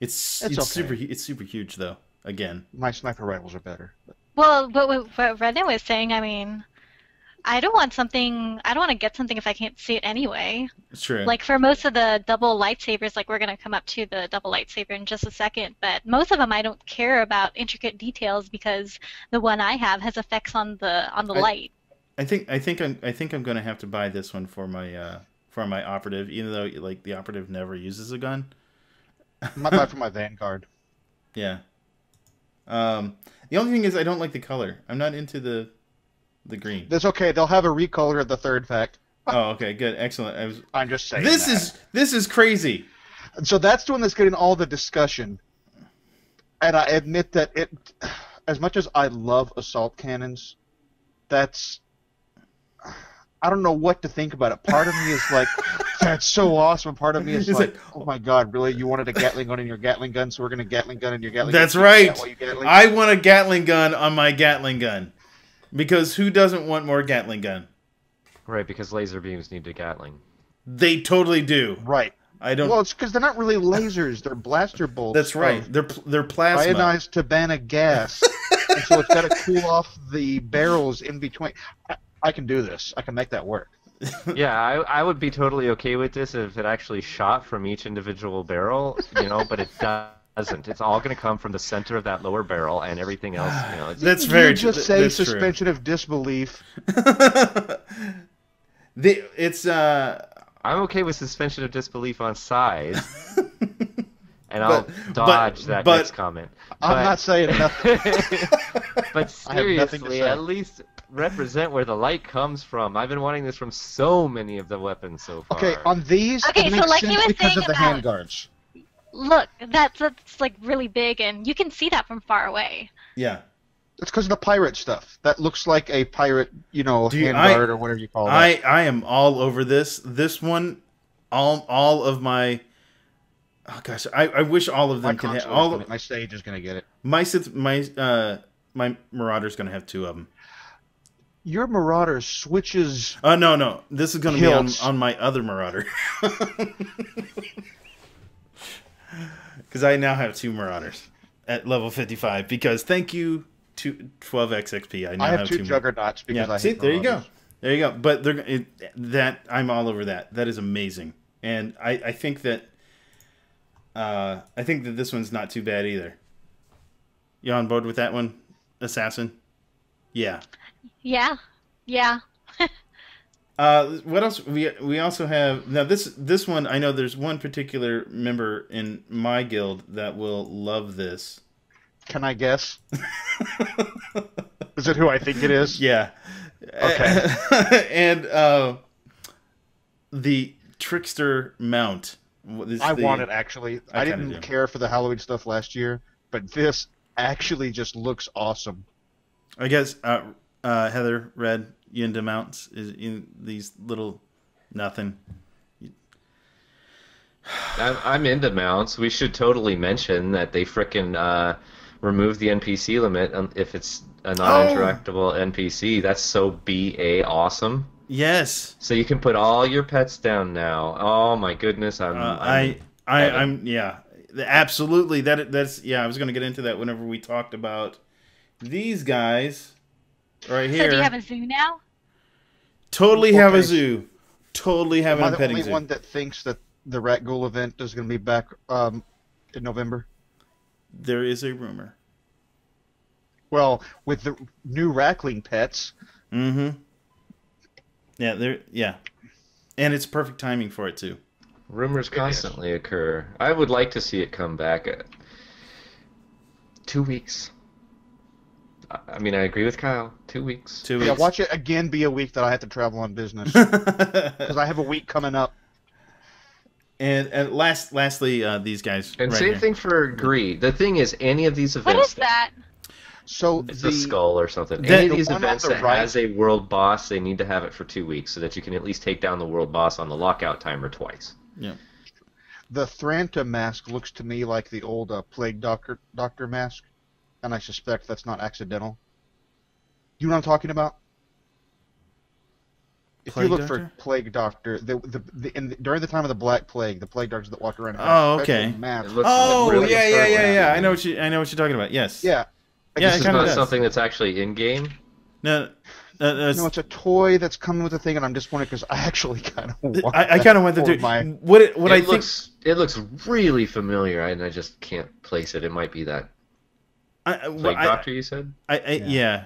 It's okay. super huge though. Again, My sniper rifles are better. Well, but what Redna was saying, I mean, I don't want to get something if I can't see it anyway. it's true. Like for most of the double lightsabers, like we're gonna come up to the double lightsaber in just a second, but most of them I don't care about intricate details because the one I have has effects on the light. I think I'm gonna have to buy this one for my operative, even though like the operative never uses a gun. I might buy for my Vanguard. Yeah. The only thing is I don't like the color. I'm not into the green. That's okay. They'll have a recolor at the third fact. Oh, okay, good, excellent. I'm just saying. This that. is crazy. So that's the one that's getting all the discussion. And I admit that as much as I love assault cannons, I don't know what to think about it. Part of me is like, that's so awesome. Part of me is It's like, like, oh my god, really? You wanted a Gatling gun in your Gatling gun, so we're going to Gatling gun in your Gatling That's gun? right. Is that why you Gatling? I want a Gatling gun on my Gatling gun. Because who doesn't want more Gatling gun? right, because laser beams need a Gatling. They totally do. Right. I don't. Well, it's because they're not really lasers. They're blaster bolts. That's right. of They're plasma. Ionized Tabana gas. And so it's got to cool off the barrels in between. I can do this. I can make that work. Yeah, I would be totally okay with this if it actually shot from each individual barrel, but it doesn't. It's all going to come from the center of that lower barrel, and everything else, It's, That's very You true. just say That's true. suspension of disbelief. It's I'm okay with suspension of disbelief on size, and I'll dodge that but- next comment. I'm not saying nothing. But I have nothing to seriously, say. at least represent where the light comes from. I've been wanting this from so many of the weapons so far. Okay, on these, Okay, it so makes like he sense was because saying of the about- handguards. Look, that's like really big, and you can see that from far away. yeah. It's because of the pirate stuff. That looks like a pirate, Dude, handguard or whatever you call that. I am all over this. This one, all of my. Oh gosh, I wish all of them my can have console is all. gonna- my stage is going to get it. My Marauder's gonna have two of them. Your Marauder switches. No. This is gonna be Hilts. on my other Marauder. Because I now have two Marauders at level 55. Because thank you to 12x XP, I now I have two two Juggernauts because I See, hate there you go. Marauders. There you go. But I'm all over that. That is amazing, and I think that I think that this one's not too bad either. You on board with that one, Assassin? Yeah. Yeah. Yeah. What else? We also have now this one. I know there's one particular member in my guild that will love this. Can I guess? Is it who I think it is? Yeah. Okay. And the Trickster mount. I want it, actually. I didn't care for the Halloween stuff last year, but this actually just looks awesome. I guess Heather, Red, you into mounts? Is in these little nothing? I'm into mounts. We should totally mention that they frickin' remove the NPC limit if it's a non-interactable NPC. That's so BA awesome. Yes. So you can put all your pets down now. Oh my goodness, I'm yeah, absolutely. That's yeah. I was going to get into that whenever we talked about these guys right here. So do you have a zoo now? Totally have a zoo. Totally have a petting zoo. Am I the only one that thinks that the Rat Ghoul event is going to be back in November? There is a rumor. Well, with the new Rackling pets. Mm-hmm. Yeah, and it's perfect timing for it too. Rumors constantly occur. I would like to see it come back. 2 weeks. I mean, I agree with Kyle. 2 weeks. 2 weeks. Yeah, watch it again be a week that I have to travel on business. Because I have a week coming up. And lastly, these guys. And right same here. thing for Greed. The thing is, any of these events. What is that? So It's a skull or something. Then Any of the these one on events the that right- has a world boss, they need to have it for 2 weeks so that you can at least take down the world boss on the lockout timer twice. Yeah. the Thranta mask looks to me like the old Plague Doctor mask, and I suspect that's not accidental. You know what I'm talking about? If Plague you look Doctor? for Plague Doctor, during the time of the Black Plague, the Plague Doctors that walked around. Oh, okay. Mask. It looks Oh, really yeah. I know what you're talking about. Yes. Yeah. Yeah, This it is kinda not does. something that's actually in game. No, No, it's a toy that's coming with the thing, and I'm just wondering because I actually kind of want. I kind of went for through my- what I think. It looks really familiar, and I just can't place it. It might be that Plague Doctor you said. Yeah.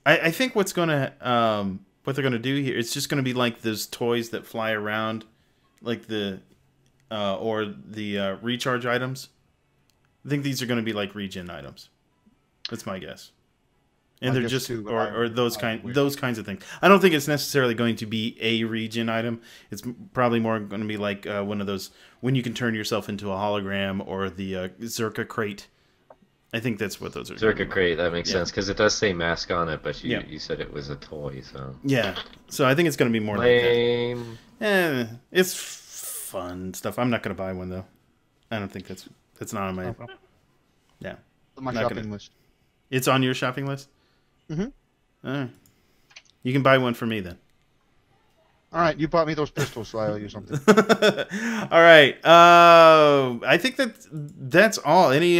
I think what they're gonna do here, it's just gonna be like those toys that fly around, like the recharge items. I think these are gonna be like regen items. That's my guess. And I they're guess just too, but or those kinds of things. I don't think it's necessarily going to be a regen item. It's probably more going to be like one of those when you can turn yourself into a hologram, or the Zerka crate. I think that's what those are. Zerka crate, that makes sense because it does say mask on it, but you Yeah. you said it was a toy, so Yeah. So I think it's going to be more lame. like that. It's fun stuff. I'm not going to buy one though. I don't think that's not on my. Yeah. my Not shopping gonna- list. It's on your shopping list? Mhm. All right. You can buy one for me then. All right, you bought me those pistols, so I owe you something. All right. I think that's all. Any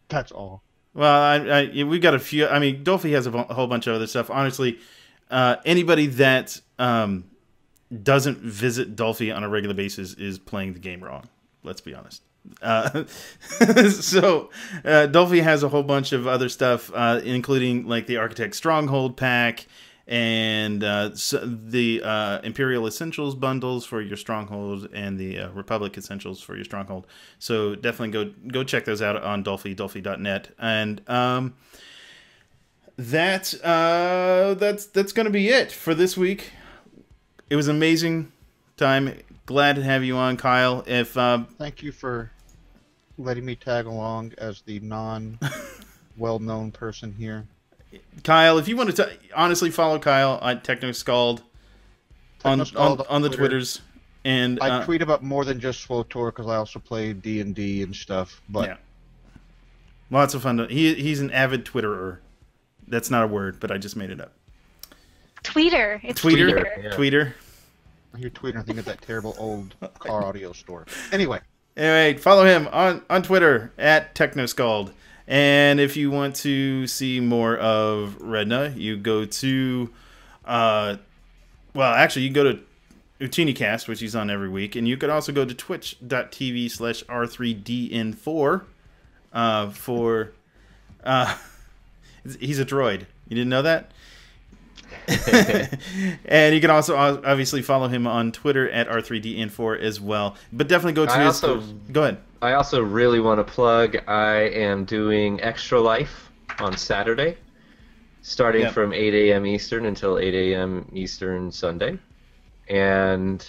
That's all. well, we got a few. I mean, Dolphy has a whole bunch of other stuff. Honestly, anybody that doesn't visit Dolphy on a regular basis is playing the game wrong. Let's be honest. So Dolphy has a whole bunch of other stuff, including like the Architect Stronghold pack and the Imperial Essentials bundles for your Stronghold and the Republic Essentials for your Stronghold. So definitely go check those out on dolphy.net. And that's going to be it for this week. It was an amazing time. Glad to have you on, Kyle. If Thank you for letting me tag along as the non-well-known person here. Kyle, if you want to honestly follow Kyle on technoskald on the Twitters, and I tweet about more than just SWTOR because I also play D&D and stuff. But yeah, lots of fun. He's an avid Twitterer. That's not a word, but I just made it up. Tweeter. It's Tweeter. Yeah. Tweeter. you're tweeting, I think, at that terrible old car audio store. Anyway. Anyway, follow him on Twitter at technoskald. And if you want to see more of REDNA, you go to, you go to UtiniCast, which he's on every week. And you could also go to twitch.tv/R3DN4 for... he's a droid. You didn't know that? And you can also obviously follow him on Twitter at R3DN4 as well. But definitely go to his... Go ahead. I also really want to plug, I am doing Extra Life on Saturday, starting from 8 a.m. Eastern until 8 a.m. Eastern Sunday. And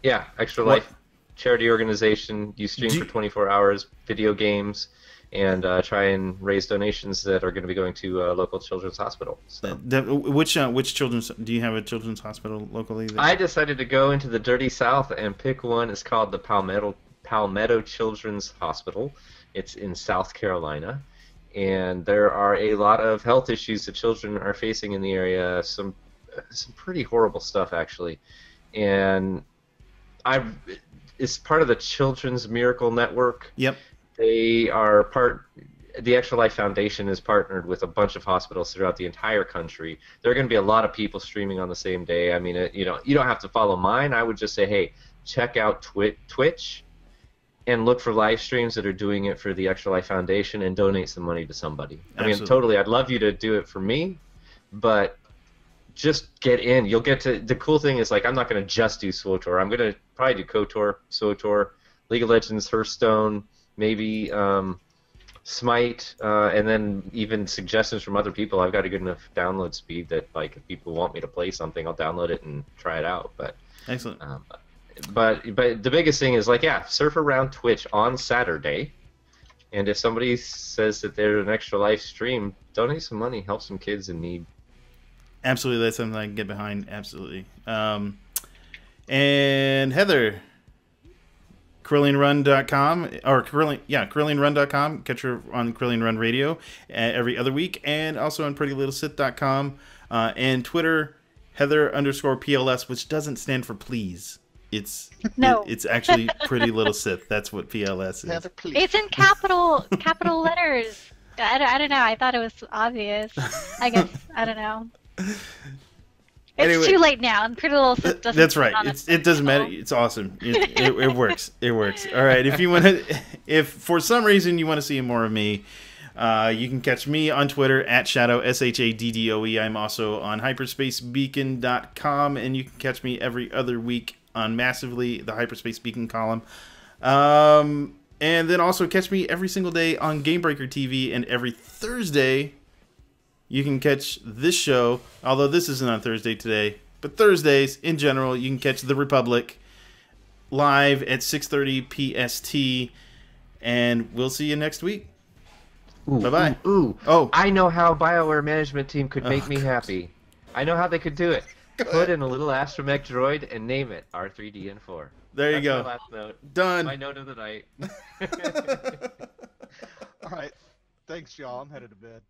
yeah, Extra Life, charity organization. You stream for 24 hours, video games, and try and raise donations that are going to be going to a local children's hospital. So. Which children's... Do you have a children's hospital locally? I decided to go into the dirty South and pick one. It's called the Palmetto Children's Hospital. It's in South Carolina. And there are a lot of health issues that children are facing in the area. Some pretty horrible stuff, actually. And it's part of the Children's Miracle Network. Yep. They are the Extra Life Foundation is partnered with a bunch of hospitals throughout the entire country. There are going to be a lot of people streaming on the same day. I mean, you don't have to follow mine. I would just say, hey, check out Twitch and look for live streams that are doing it for the Extra Life Foundation and donate some money to somebody. Absolutely. I mean, totally, I'd love you to do it for me, but just get in. You'll get to... The cool thing is, like, I'm not going to just do SWTOR. I'm going to probably do KOTOR, SWTOR, League of Legends, Hearthstone, maybe Smite, and then even suggestions from other people. I've got a good enough download speed that, like, if people want me to play something, I'll download it and try it out. But excellent. But the biggest thing is, like, surf around Twitch on Saturday, and if somebody says that they're an Extra Life stream, donate some money, help some kids in need. Absolutely, that's something I can get behind. Absolutely. And Heather, KrillianRun.com or KrillianRun.com. Catch her on Krillian Run Radio every other week, and also on PrettyLittleSith.com and Twitter, Heather_PLS, which doesn't stand for please. It's actually Pretty Little Sith. That's what PLS is. Heather, please. It's in capital letters. I don't know. I thought it was obvious. I guess I don't know. It's too late now, and Pretty Little Sith doesn't. That's right. It doesn't matter. It's awesome. It works. It works. All right. If for some reason you want to see more of me, you can catch me on Twitter at shaddoe SHADDOE. I'm also on hyperspacebeacon.com, and you can catch me every other week on Massively, the Hyperspace Beacon column. And then also catch me every single day on Gamebreaker TV, and every Thursday you can catch this show, although this isn't on Thursday today, but Thursdays in general, you can catch The Republic live at 6:30 PST, and we'll see you next week. Bye-bye. Oh, I know how BioWare management team could make me happy. I know how they could do it. Put in a little astromech droid and name it R3DN4. There you go. My last note. Done. My note of the night. All right. Thanks, y'all. I'm headed to bed.